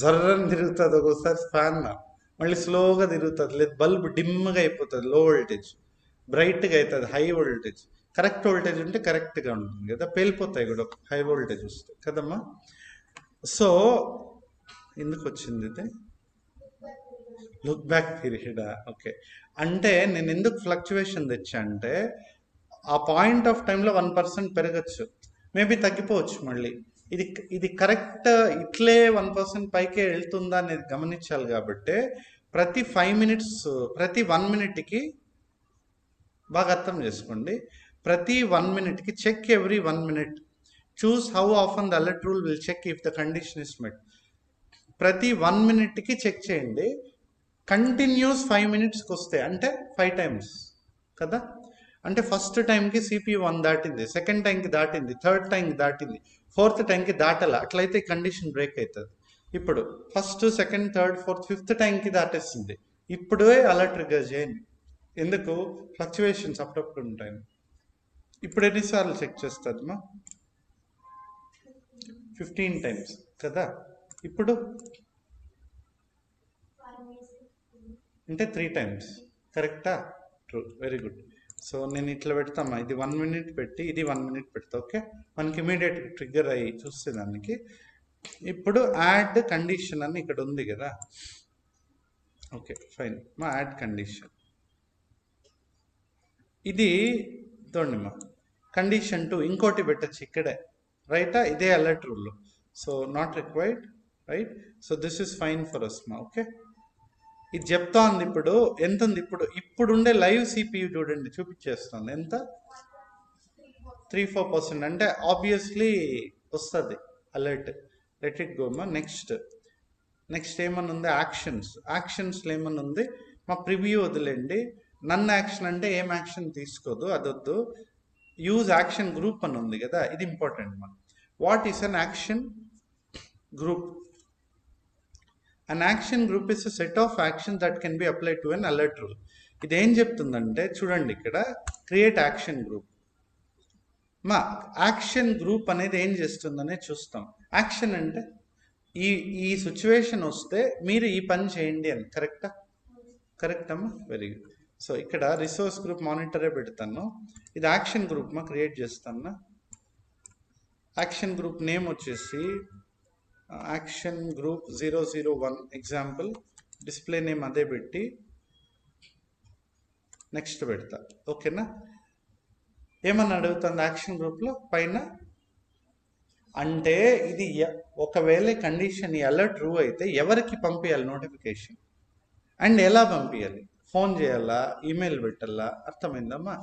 జర్రని తిరుగుతుంది, ఒక్కోసారి ఫ్యాన్ మళ్ళీ స్లోగా తిరుగుతుంది, లేదు బల్బు డిమ్గా అయిపోతుంది, లో వోల్టేజ్, బ్రైట్గా అవుతుంది హై వోల్టేజ్. కరెక్ట్ వోల్టేజ్ ఉంటే కరెక్ట్గా ఉంటుంది కదా, పేలిపోతాయి కూడా హై వోల్టేజ్ వస్తే కదమ్మా. సో ఎందుకు వచ్చింది ఇది, లుక్ బ్యాక్ పీరియడా? ఓకే, అంటే నేను ఎందుకు ఫ్లక్చువేషన్ తెచ్చా అంటే ఆ పాయింట్ ఆఫ్ టైంలో 1% పెరగచ్చు, మేబీ తగ్గిపోవచ్చు మళ్ళీ. ఇది కరెక్ట్ ఇట్లే 1% పైకే వెళ్తుందా అనేది గమనించాలి. కాబట్టి ప్రతి 5 minutes, ప్రతి 1 minuteకి బాగా అర్థం చేసుకోండి, ప్రతి 1 minuteకి check every 1 minute. Choose how often the alert rule will check if the condition is met. ప్రతి 1 minuteకి చెక్ చేయండి. కంటిన్యూస్ 5 minutesకి వస్తే అంటే 5 times కదా. అంటే ఫస్ట్ టైంకి సిపియు 1 దాటింది, సెకండ్ టైంకి దాటింది, థర్డ్ టైంకి దాటింది, ఫోర్త్ టైంకి దాటాల, అట్లయితే కండిషన్ బ్రేక్ అవుతుంది. ఇప్పుడు first, second, third, fourth, 5th టైంకి దాటేస్తుంది, ఇప్పుడే అలర్ట్ ట్రిగర్ చేయండి. ఎందుకు? ఫ్లక్చువేషన్స్ అప్పుడప్పుడు ఉంటాయి. ఇప్పుడు ఎన్నిసార్లు చెక్ చేస్తుంది మా? 15 times కదా. ఇప్పుడు అంటే 3 times కరెక్టా? True, very good. సో నేను ఇట్లా పెడతామా, ఇది 1 minute పెట్టి ఇది 1 minute పెడతా. ఓకే, మనకి ఇమీడియట్ ట్రిగ్గర్ అయ్యి చూస్తే దానికి. ఇప్పుడు యాడ్ కండిషన్ అని ఇక్కడ ఉంది కదా. ఓకే ఫైన్, మా యాడ్ కండిషన్ ఇది చూడండి మా కండిషన్ 2 ఇంకోటి పెట్టచ్చు ఇక్కడే, రైటా? ఇదే అలర్ట్ రూల్లో. So not required, right? So this is fine for us మా. ఓకే, ఇది చెప్తా ఉంది. ఇప్పుడు ఎంత ఉంది? ఇప్పుడుండే లైవ్ సిపియు చూడండి, చూపించేస్తుంది ఎంత, 3-4%. అంటే ఆబ్వియస్లీ వస్తుంది అలర్ట్. లెట్ ఇట్ గో మా. నెక్స్ట్ ఏమన్నా ఉంది? యాక్షన్స్లో ఏమన్నా ఉంది మా? ప్రివ్యూ వదిలేండి. నన్ యాక్షన్ అంటే ఏం యాక్షన్ తీసుకోదు, అదొద్దు. యూజ్ యాక్షన్ గ్రూప్ అని ఉంది కదా, ఇది ఇంపార్టెంట్ మా. What is an action group? An action group is a set of actions that can be applied to an alert rule. ఇది ఏం చెప్తుందంటే చూడండి, ఇక్కడ క్రియేట్ యాక్షన్ గ్రూప్. మా యాక్షన్ గ్రూప్ అనేది ఏం చేస్తుందనే చూస్తాం. యాక్షన్ అంటే ఈ సిచ్యువేషన్ వస్తే మీరు ఈ పని చేయండి అని, కరెక్టా? కరెక్ట్ అమ్మా, వెరీ గుడ్. సో ఇక్కడ రిసోర్స్ గ్రూప్ మానిటరే పెడతాను. ఇది యాక్షన్ గ్రూప్ మా క్రియేట్ చేస్తాను. యాక్షన్ గ్రూప్ నేమ్ వచ్చేసి action group 001 example. Display name అదే పెట్టి నెక్స్ట్ పెడతా. ఓకేనా? ఏమన్నా అడుగుతుంది యాక్షన్ గ్రూప్లో పైన అంటే ఇది ఒకవేళ కండిషన్ ఈ అలర్ట్ ట్రూ అయితే ఎవరికి పంపించాలి నోటిఫికేషన్ అండ్ ఎలా పంపించాలి? ఫోన్ చేయాలా, ఈమెయిల్ పెట్టాలా? అర్థమైందమ్మా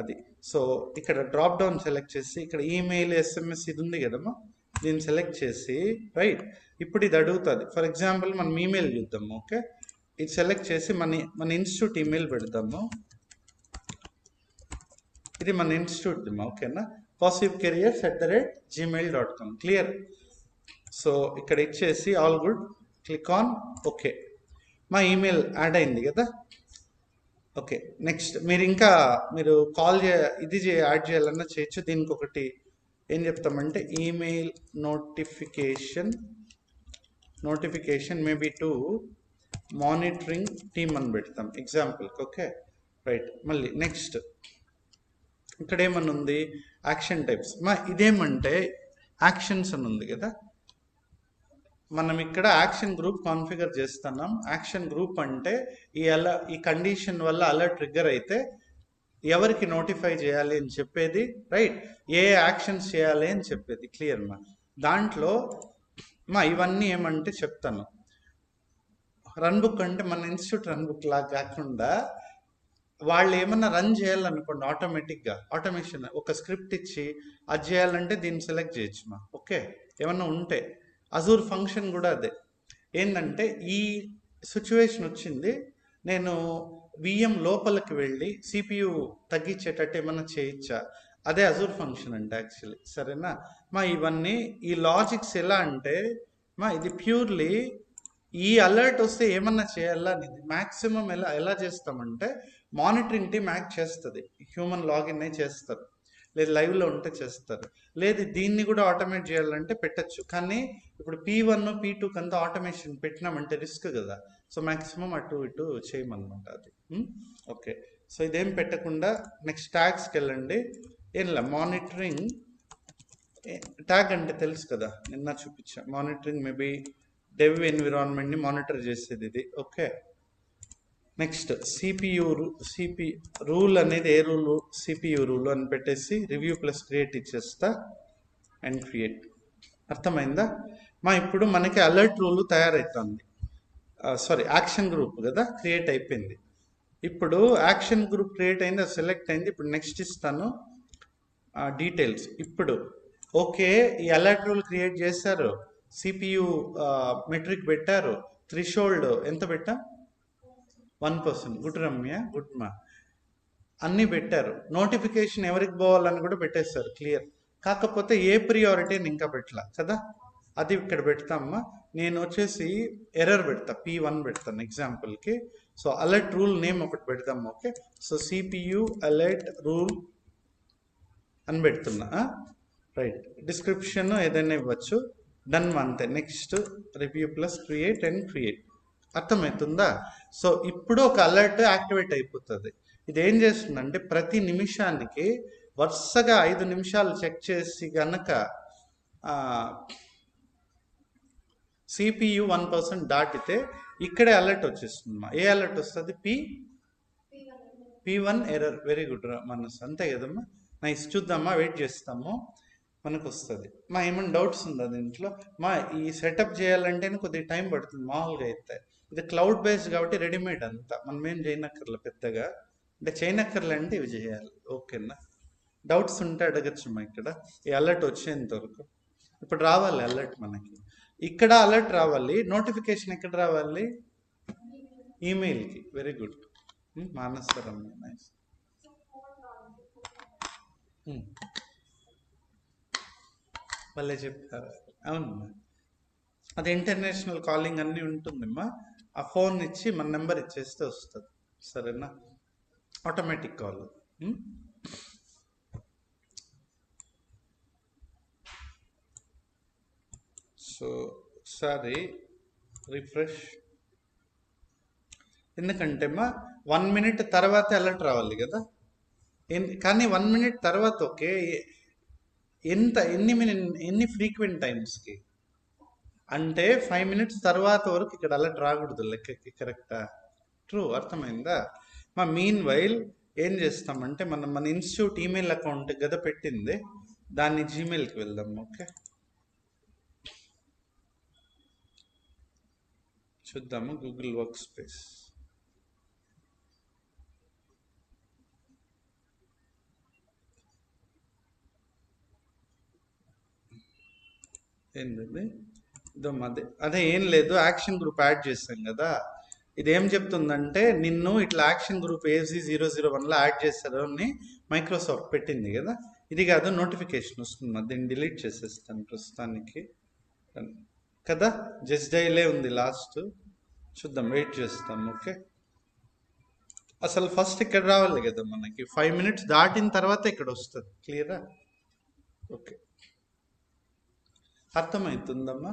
అది. సో ఇక్కడ డ్రాప్ డౌన్ సెలెక్ట్ చేసి ఇక్కడ ఈమెయిల్, SMS ఇది ఉంది కదమ్మా, దీన్ని సెలెక్ట్ చేసి రైట్. ఇప్పుడు ఇది అడుగుతుంది. ఫర్ ఎగ్జాంపుల్ మనం ఈమెయిల్ చూద్దాము. ఓకే, ఇది సెలెక్ట్ చేసి మన ఇన్స్టిట్యూట్ ఈమెయిల్ పెడదాము. ఇది మన ఇన్స్టిట్యూట్ దిమ్మా. ఓకేనా? positivecareers@gmail.com. క్లియర్? సో ఇక్కడ ఇచ్చేసి all good, click on okay. మా ఈమెయిల్ యాడ్ అయింది కదా. ఓకే, నెక్స్ట్ మీరు కాల్ యాడ్ చేయాలన్నా చేయొచ్చు. దీనికి ఒకటి ఏం చెప్తామంటే email notification maybe to monitoring team అని పెడతాం ఎగ్జాంపుల్కి. Okay right. మళ్ళీ నెక్స్ట్ ఇక్కడ ఏమన్నా ఉంది? Action types. ఇదేమంటే యాక్షన్స్ అని ఉంది కదా, మనం ఇక్కడ యాక్షన్ గ్రూప్ కాన్ఫిగర్ చేస్తున్నాం. యాక్షన్ గ్రూప్ అంటే ఈ కండిషన్ వల్ల అలర్ట్ ట్రిగ్గర్ అయితే ఎవరికి నోటిఫై చేయాలి అని చెప్పేది, రైట్? ఏ యాక్షన్స్ చేయాలి అని చెప్పేది. క్లియర్ మా? దాంట్లో ఇవన్నీ ఏమంటే చెప్తాను. రన్ బుక్ అంటే మన ఇన్స్టిట్యూట్ రన్ బుక్ లాగా కాకుండా వాళ్ళు ఏమన్నా రన్ చేయాలనుకోండి ఆటోమేటిక్గా, ఆటోమేషన్ ఒక స్క్రిప్ట్ ఇచ్చి అది చేయాలంటే దీన్ని సెలెక్ట్ చేయొచ్చు మా. ఓకే, ఏమన్నా ఉంటే అజూర్ ఫంక్షన్ కూడా అదే. ఏంటంటే ఈ సిచ్యువేషన్ వచ్చింది, నేను VM లోపలికి వెళ్ళి CPU తగ్గించేటట్టు ఏమన్నా చేయొచ్చా? అదే అజూర్ ఫంక్షన్ అంటే యాక్చువల్లీ. సరేనా ఇవన్నీ ఈ లాజిక్స్ ఎలా అంటే ఇది ప్యూర్లీ ఈ అలర్ట్ వస్తే ఏమన్నా చేయాలా అనేది మ్యాక్సిమం ఎలా చేస్తామంటే మానిటరింగ్ టీమ్ యాక్ట్ చేస్తుంది. హ్యూమన్ లాగిన్ అయి చేస్తారు, లేదు లైవ్లో ఉంటే చేస్తారు, లేదు దీన్ని కూడా ఆటోమేట్ చేయాలంటే పెట్టచ్చు. కానీ ఇప్పుడు P1 P2 కంతా ఆటోమేషన్ పెట్టినామంటే రిస్క్ కదా. సో మ్యాక్సిమం అటు ఇటు చేయమన్నమాట అది. ఓకే, సో ఇదేం పెట్టకుండా నెక్స్ట్ ట్యాగ్స్కి వెళ్ళండి. ఏంలా మానిటరింగ్ ట్యాగ్ అంటే తెలుసు కదా, నిన్న చూపించా. మానిటరింగ్ మేబీ డెవ్ ఎన్విరాన్మెంట్ని మానిటర్ చేసేది ఇది. ఓకే, నెక్స్ట్ CPU రూల్ అనేది ఏ రూలు? CPU రూల్ అని పెట్టేసి రివ్యూ ప్లస్ క్రియేట్ ఇచ్చేస్తా అండ్ క్రియేట్. అర్థమైందా ఇప్పుడు మనకి అలర్ట్ రూల్ తయారవుతుంది. సారీ, యాక్షన్ గ్రూప్ కదా క్రియేట్ అయిపోయింది. ఇప్పుడు యాక్షన్ గ్రూప్ క్రియేట్ అయింది, అది సెలెక్ట్ అయింది. ఇప్పుడు నెక్స్ట్ ఇస్తాను డీటెయిల్స్. ఇప్పుడు ఓకే, ఈ అలర్ట్ రూల్ క్రియేట్ చేశారు, CPU మెట్రిక్ పెట్టారు, థ్రెషోల్డ్ ఎంత పెట్టా? 1%. గుడ్ రమ్య, గుడ్ మా. అన్నీ పెట్టారు. నోటిఫికేషన్ ఎవరికి పోవాలని కూడా పెట్టేస్తారు. క్లియర్? కాకపోతే ఏ ప్రియారిటీ అని ఇంకా పెట్టలా కదా, అది ఇక్కడ పెడతామ్మా. నేను వచ్చేసి ఎర్రర్ పెడతా, P1 పెడతాను ఎగ్జాంపుల్కి. సో అలర్ట్ రూల్ నేమ్ ఒకటి పెడతాము. Okay, so CPU alert rule అని పెడుతున్నా. రైట్, డిస్క్రిప్షన్ ఏదైనా ఇవ్వచ్చు. డన్ అంతే. Next review plus create and create. అర్థమవుతుందా? సో ఇప్పుడు ఒక అలర్ట్ యాక్టివేట్ అయిపోతుంది. ఇది ఏం చేస్తుందంటే ప్రతి నిమిషానికి వరుసగా 5 నిమిషాలు చెక్ చేసి గనక CPU 1% దాటితే ఇక్కడే అలర్ట్ వచ్చేస్తుంది. ఏ అలర్ట్ వస్తుంది? P1 error. వెరీ గుడ్ మనసు, అంతే కదమ్మా. నైస్. చూద్దామా, వెయిట్ చేస్తాము, మనకు వస్తుంది. ఏమైనా డౌట్స్ ఉందా దీంట్లో? ఈ సెటప్ చేయాలంటే కొద్దిగా టైం పడుతుంది మామూలుగా అయితే. ఇది క్లౌడ్ బేస్డ్ కాబట్టి రెడీమేడ్ అంతా, మనం ఏం చేయనక్కర్లే పెద్దగా. అంటే చేయనక్కర్లే అంటే ఇవి చేయాలి. ఓకేనా? డౌట్స్ ఉంటే అడగచ్చు ఇక్కడ. ఈ అలర్ట్ వచ్చేంత వరకు. ఇప్పుడు రావాలి అలర్ట్ మనకి. ఇక్కడ అలర్ట్ రావాలి. నోటిఫికేషన్ ఎక్కడ రావాలి? ఈమెయిల్కి. వెరీ గుడ్ మానసరం. నైస్. వాళ్ళే చెప్పారు. అవును, అది ఇంటర్నేషనల్ కాలింగ్ అన్నీ ఉంటుందమ్మా. ఆ ఫోన్ ఇచ్చి మన నెంబర్ ఇచ్చేస్తే వస్తుంది. సరేనా? Automatic call. సో ఒకసారి రిఫ్రెష్. ఎందుకంటే 1 minute తర్వాత అలర్ట్ రావాలి కదా. కానీ 1 minute తర్వాత ఓకే. ఎన్ని ఫ్రీక్వెంట్ టైమ్స్కి అంటే 5 minutes తర్వాత వరకు ఇక్కడ అలర్ట్ రాకూడదు లెక్కకి. కరెక్టా? ట్రూ. అర్థమైందా? మీన్ వైల్ ఏం చేస్తామంటే మన ఇన్స్టిట్యూట్ ఈమెయిల్ అకౌంట్ కదా పెట్టింది, దాన్ని జీమెయిల్కి వెళ్దాం. ఓకే, చూద్దాము. Google work space. ఏంటండి ఇదో అదే ఏం లేదు, యాక్షన్ గ్రూప్ యాడ్ చేస్తాం కదా. ఇది ఏం చెప్తుందంటే నిన్ను ఇట్లా యాక్షన్ గ్రూప్ AC001లో యాడ్ చేశారు అని మైక్రోసాఫ్ట్ పెట్టింది కదా. ఇది కాదు, నోటిఫికేషన్ వస్తుంది. దీన్ని డిలీట్ చేసేస్తాను ప్రస్తుతానికి కదా. జస్ట్ డైలే ఉంది లాస్ట్. చూద్దాం, వెయిట్ చేస్తాం. ఓకే, అసలు ఫస్ట్ ఇక్కడ రావాలి కదా మనకి. 5 minutes దాటిన తర్వాత ఇక్కడ వస్తుంది. క్లియరా? ఓకే, అర్థమవుతుందమ్మా.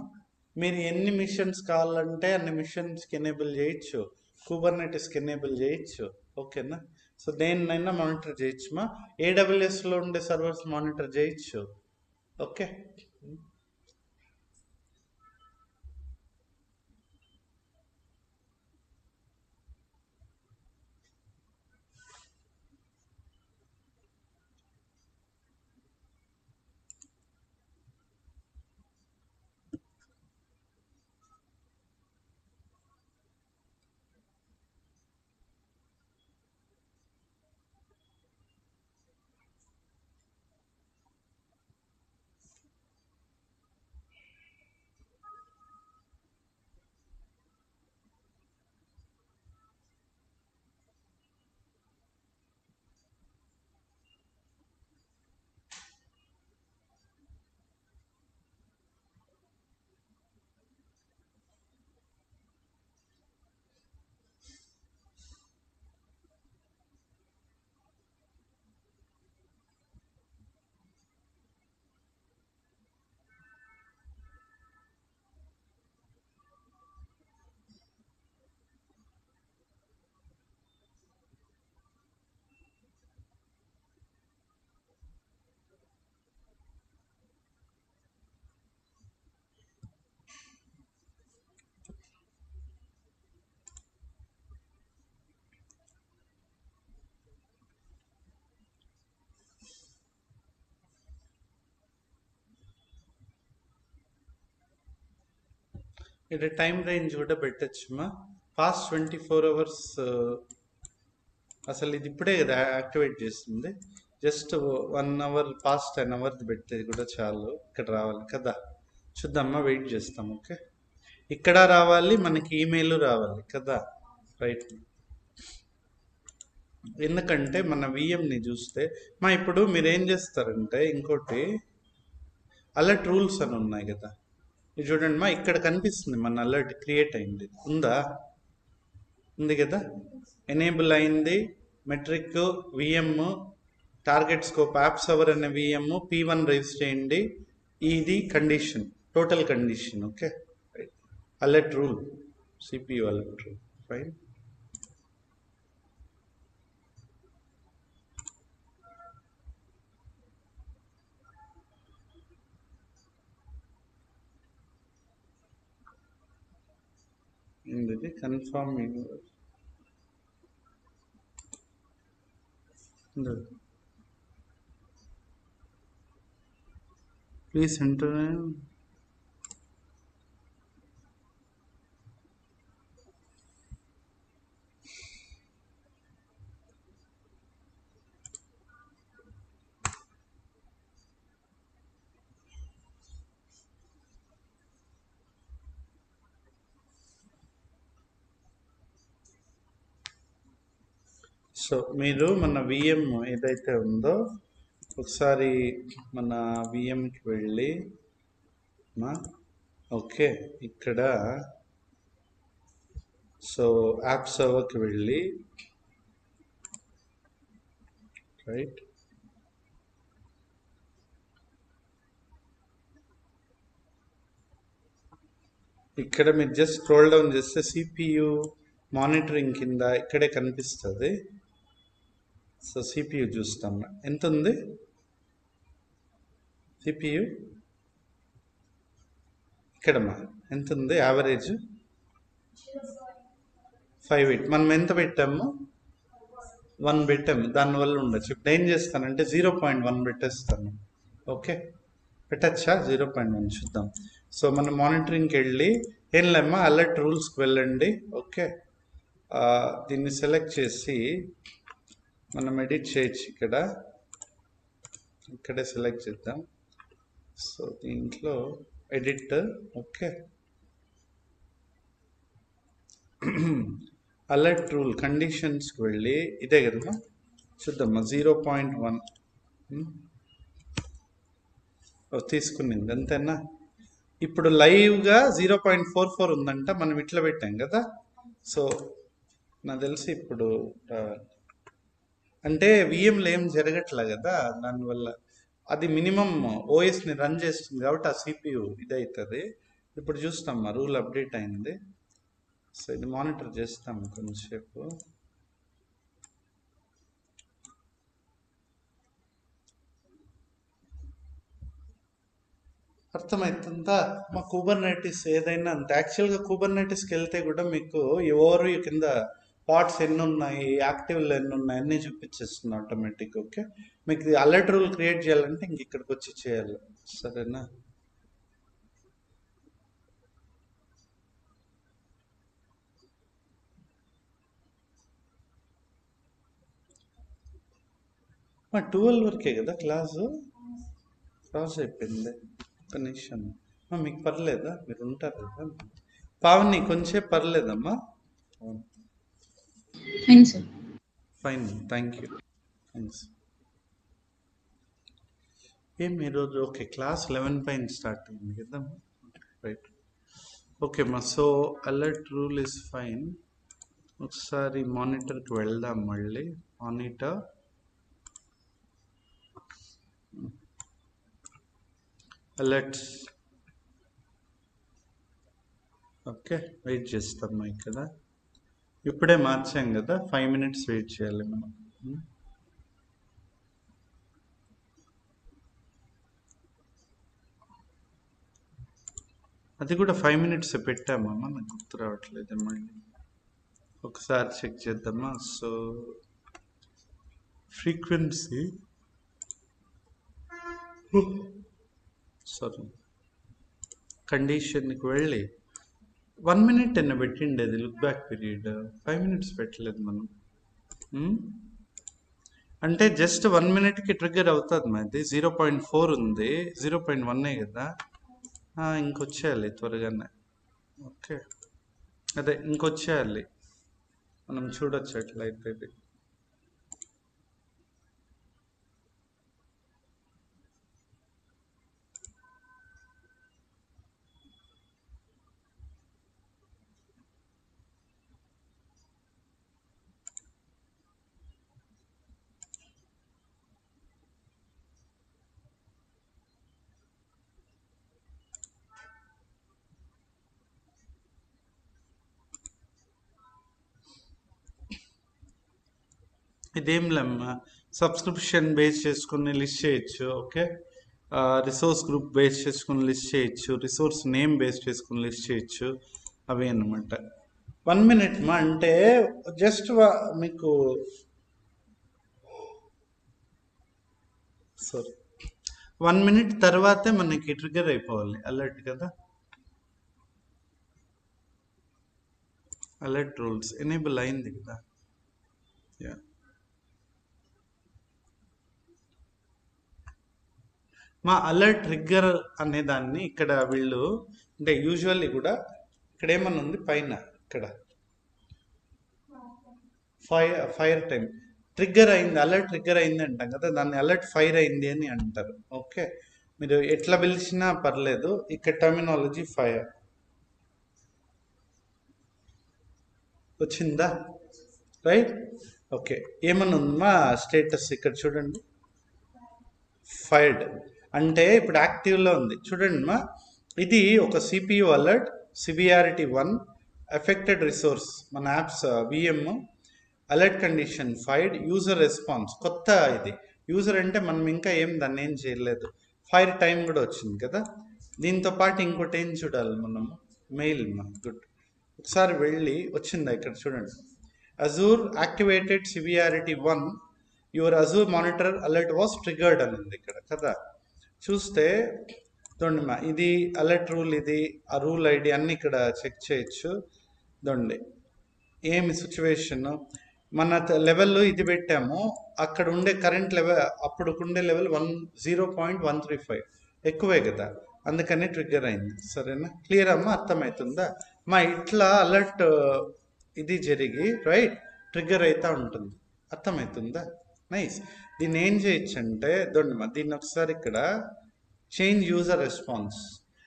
మీరు ఎన్ని మిషన్స్ కావాలంటే అన్ని మిషన్స్కి ఎనేబుల్ చేయొచ్చు, కుబర్నెటిస్కి ఎనేబుల్ చేయొచ్చు. ఓకేనా? సో దేన్నైనా మానిటర్ చేయొచ్చుమా. AWSలో ఉండే సర్వర్స్ మానిటర్ చేయొచ్చు. ఓకే, ఇక్కడ టైం రేంజ్ కూడా పెట్టచ్చుమా. Past 24 hours. అసలు ఇది ఇప్పుడే కదా యాక్టివేట్ చేస్తుంది. జస్ట్ 1 hour పాస్ట్ 10 hours పెట్టేది కూడా చాలు. ఇక్కడ రావాలి కదా. చూద్దామా, వెయిట్ చేస్తాం. ఓకే, ఇక్కడ రావాలి, మనకి ఈమెయిల్ రావాలి కదా. రైట్. ఎందుకంటే మన విఎంని చూస్తే ఇప్పుడు మీరు ఏం చేస్తారంటే ఇంకోటి అలర్ట్ రూల్స్ అని ఉన్నాయి కదా. ఇది చూడండి ఇక్కడ కనిపిస్తుంది మన అలర్ట్ క్రియేట్ అయింది. ఉంది కదా, ఎనేబుల్ అయింది. Metric, VM, target scope, apps our అనే విఎం, P1 రైజ్ చేయండి. ఇది condition. total condition. Okay, right. Alert rule, CPU alert rule. Fine. Confirm universe. Please enter. So మీరు మన విఎం ఏదైతే ఉందో ఒకసారి మన విఎంకి వెళ్ళి ఓకే ఇక్కడ సో యాప్ సర్వర్కి వెళ్ళి రైట్ ఇక్కడ మీరు జస్ట్ స్క్రోల్ డౌన్ చేస్తే సిపియు మానిటరింగ్ కింద ఇక్కడే కనిపిస్తుంది. సో సిపియు చూస్తాం ఎంత ఉంది సిపియు ఇక్కడమ్మా ఎంత ఉంది యావరేజ్ 5.8 మనం ఎంత పెట్టాము 1 పెట్టాము దానివల్ల ఉండొచ్చు. ఇప్పుడు ఏం చేస్తానంటే 0.1 పెట్టేస్తాను. ఓకే పెట్టచ్చా 0.1 చూద్దాం. సో మన మానిటరింగ్కి వెళ్ళి ఏం లేమ్మా అలర్ట్ రూల్స్కి వెళ్ళండి. ఓకే దీన్ని సెలెక్ట్ చేసి మనం ఎడిట్ చేయొచ్చు ఇక్కడే సెలెక్ట్ చేద్దాం. సో దీంట్లో ఎడిట్ ఓకే అలర్ట్ రూల్ కండిషన్స్కి వెళ్ళి ఇదే కదమ్మా చూద్దామా 0.1 తీసుకునింది అంతేనా. ఇప్పుడు లైవ్గా 0.44 ఉందంట, మనం ఇట్లా పెట్టాం కదా. సో నాకు తెలిసి ఇప్పుడు అంటే విఎంలో ఏం జరగట్లే కదా, దానివల్ల అది మినిమం ఓఎస్ని రన్ చేస్తుంది కాబట్టి ఆ సిపియు ఇదవుతుంది. ఇప్పుడు చూస్తాం మా రూల్ అప్డేట్ అయింది. సో ఇది మానిటర్ చేస్తాం కొంచెంసేపు. అర్థమవుతుందా మా కుబర్నెటిస్ ఏదైనా అంతే. యాక్చువల్గా కుబర్నెటిస్కి వెళ్తే కూడా మీకు ఎవరు కింద పార్ట్స్ ఎన్ని ఉన్నాయి, యాక్టివ్లు ఎన్ని ఉన్నాయి అన్నీ చూపించేస్తుంది ఆటోమేటిక్. ఓకే మీకు అలర్ట్ రూల్ క్రియేట్ చేయాలంటే ఇంక ఇక్కడికి వచ్చి చేయాలి. సరేనా మా 12 వరకే కదా క్లాసు, క్లాస్ అయిపోయింది. ఒక నిమిషం మీకు పర్లేదా, మీరు ఉంటారు కదా పావని కొంచెం పర్లేదమ్మా. Fine thank you thanks. ఏం ఈరోజు ఓకే క్లాస్ 11 పైన స్టార్ట్ అయింది కదా రైట్. ఓకే మా so alert rule is fine. ఒకసారి మానిటర్కి వెళ్దాం మళ్ళీ. మానిటర్ అలర్ట్స్ ఓకే వెయిట్ చేస్తాం ఇక్కడ. ఇప్పుడే మార్చాం కదా 5 minutes వెయిట్ చేయాలి మనం. అది కూడా 5 minutes పెట్టామమ్మా, నాకు గుర్తు రావట్లేదు. మళ్ళీ ఒకసారి చెక్ చేద్దామా. సో ఫ్రీక్వెన్సీ సారీ కండిషన్కి వెళ్ళి 1 minute అన్న పెట్టిండేది లుక్ బ్యాక్ పీరియడ్. 5 minutes పెట్టలేదు మనం. అంటే జస్ట్ 1 minuteకి ట్రిగ్గర్ అవుతుంది మాది. 0.4 ఉంది, 0.1 కదా. ఇంకొచ్చేయాలి త్వరగానే. ఓకే అదే ఇంకొచ్చేయాలి, మనం చూడొచ్చు అట్లయితే. ఇదేం లేమ్మా, సబ్స్క్రిప్షన్ బేస్ చేసుకుని లిస్ట్ చేయొచ్చు. ఓకే, రిసోర్స్ గ్రూప్ బేస్ చేసుకుని లిస్ట్ చేయొచ్చు, రిసోర్స్ నేమ్ బేస్ చేసుకుని లిస్ట్ చేయొచ్చు. అవి అన్నమాట. 1 minute మా, అంటే జస్ట్ మీకు సారీ 1 minute తర్వాతే మనకి ట్రిగ్గర్ అయిపోవాలి అలర్ట్ కదా. అలర్ట్ రూల్స్ ఎనేబుల్ అయింది కదా. యా, మా అలర్ట్ ట్రిగ్గర్ అనే దాన్ని ఇక్కడ వీళ్ళు అంటే యూజువల్లీ కూడా ఇక్కడ ఏమన్నా ఉంది పైన, ఇక్కడ ఫైర్ టైం ట్రిగ్గర్ అయింది, అలర్ట్ ట్రిగ్గర్ అయింది అంటాం కదా, దాన్ని అలర్ట్ ఫైర్ అయింది అని అంటారు. ఓకే, మీరు ఎట్లా పిలిచినా పర్లేదు, ఇక్కడ టర్మినాలజీ ఫైర్ వచ్చిందా, రైట్. ఓకే, ఏమన్నా ఉందమ్మా స్టేటస్ ఇక్కడ చూడండి, ఫైర్డ్ అంటే ఇప్పుడు యాక్టివ్లో ఉంది చూడండి మా. ఇది ఒక CPU alert, severity 1, affected resource మన apps VM, alert condition fired, user response కొత్త. ఇది యూజర్ అంటే మనం ఇంకా దాన్ని ఏం చేయలేదు. ఫైర్ టైం కూడా వచ్చింది కదా. దీంతో పాటు ఇంకోటి ఏం చూడాలి మనము, మెయిల్ మా. గుడ్, ఒకసారి వెళ్ళి వచ్చిందా ఇక్కడ చూడండి, Azure activated severity 1, your Azure monitor alert was triggered అని ఉంది ఇక్కడ కదా. చూస్తే చూడండి మా, ఇది అలర్ట్ రూల్, ఇది ఆ రూల్ ఐడి అన్ని ఇక్కడ చెక్ చేయొచ్చు. చూడండి ఏమి సిచ్యువేషన్, మన లెవెల్ ఇది పెట్టాము, అక్కడ ఉండే కరెంట్ లెవెల్ అప్పుడు ఉండే లెవెల్ 0.135 ఎక్కువే కదా, అందుకని ట్రిగ్గర్ అయింది. సరేనా, క్లియర్ అమ్మా, అర్థమవుతుందా మా. ఇట్లా అలర్ట్ ఇది జరిగి రైట్ ట్రిగ్గర్ అవుతూ ఉంటుంది, అర్థమవుతుందా. నైస్. దీన్ని ఏం చేయొచ్చు అంటే దొండమా, దీన్ని ఒకసారి ఇక్కడ చేంజ్ యూజర్ రెస్పాన్స్.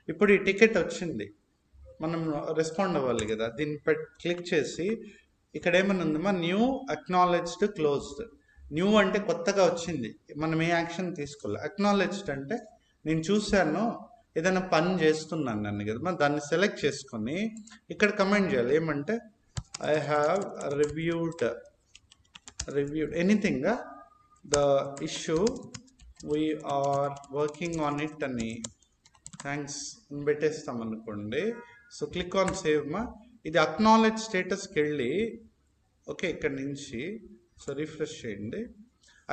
ఇప్పుడు ఈ టికెట్ వచ్చింది, మనం రెస్పాండ్ అవ్వాలి కదా, దీన్ని క్లిక్ చేసి ఇక్కడ ఏమన్నా ఉందమ్మా, న్యూ అక్నాలెడ్జ్డ్ క్లోజ్డ్. న్యూ అంటే కొత్తగా వచ్చింది, మనం ఏ యాక్షన్ తీసుకోవాలి. అక్నాలెడ్జ్డ్ అంటే నేను చూశాను, ఏదైనా పని చేస్తున్నాను నన్ను కదా, దాన్ని సెలెక్ట్ చేసుకొని ఇక్కడ కమెంట్ చేయాలి. ఏమంటే I have reviewed anything the issue we are working on it అని థ్యాంక్స్ పెట్టేస్తాం అనుకోండి. సో క్లిక్ ఆన్ సేవ్ మా. ఇది అక్నాలెడ్జ్ స్టేటస్కి వెళ్ళి ఓకే ఇక్కడ నుంచి సో రిఫ్రెష్ చేయండి,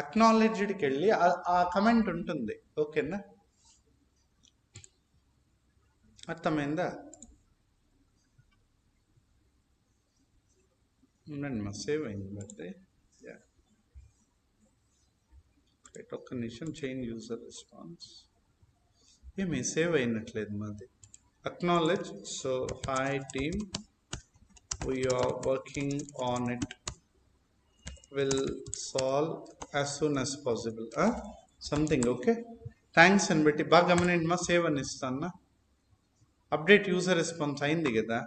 అక్నాలెడ్జ్డ్కి వెళ్ళి ఆ కమెంట్ ఉంటుంది. ఓకేనా, అర్థమైందా. ఉండండి మా, సేవ్ అయింది బట్టి. ఒక్క నిమిషం, చేంజ్ యూజర్ రెస్పాన్స్ ఏమి సేవ్ అయినట్లేదు మాది. Acknowledge, so hi team, we are working on it, will solve as soon as possible something. okay, thanks అని బట్టి బాగా గమనిండి మా, సేవ్ అని ఇస్తాను. అప్డేట్ యూజర్ రెస్పాన్స్ అయింది కదా.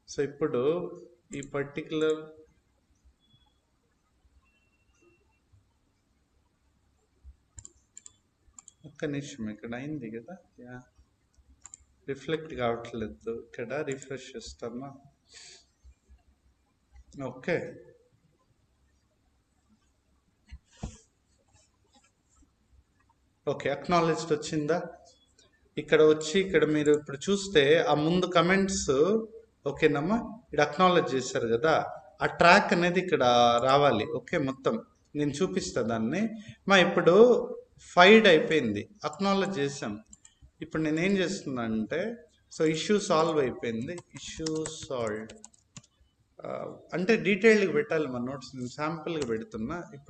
సో ఇప్పుడు ఈ పర్టికులర్ ఒక్క నిమిషం, ఇక్కడ అయింది కదా, రిఫ్లెక్ట్ కావట్లేదు, ఇక్కడ రిఫ్రెష్ చేస్తామా. ఓకే, ఓకే అక్నాలెడ్జ్డ్ వచ్చిందా. ఇక్కడ వచ్చి ఇక్కడ మీరు ఇప్పుడు చూస్తే ఆ ముందు కమెంట్స్ ఓకేనమ్మా, ఇక్కడ అక్నాలెడ్జ్ చేశారు కదా, ఆ ట్రాక్ అనేది ఇక్కడ రావాలి. ఓకే, మొత్తం నేను చూపిస్తా దాన్ని మా. ఇప్పుడు ఫైర్డ్ అయిపోయింది, అక్నాలెడ్జ్ చేసాం. ఇప్పుడు నేను ఏం చేస్తున్నా అంటే, సో ఇష్యూ సాల్వ్ అయిపోయింది, ఇష్యూ సాల్వ్ అంటే డీటెయిల్డ్గా పెట్టాలి మన నోట్స్, నేను శాంపుల్గా పెడుతున్నా. ఇప్పుడు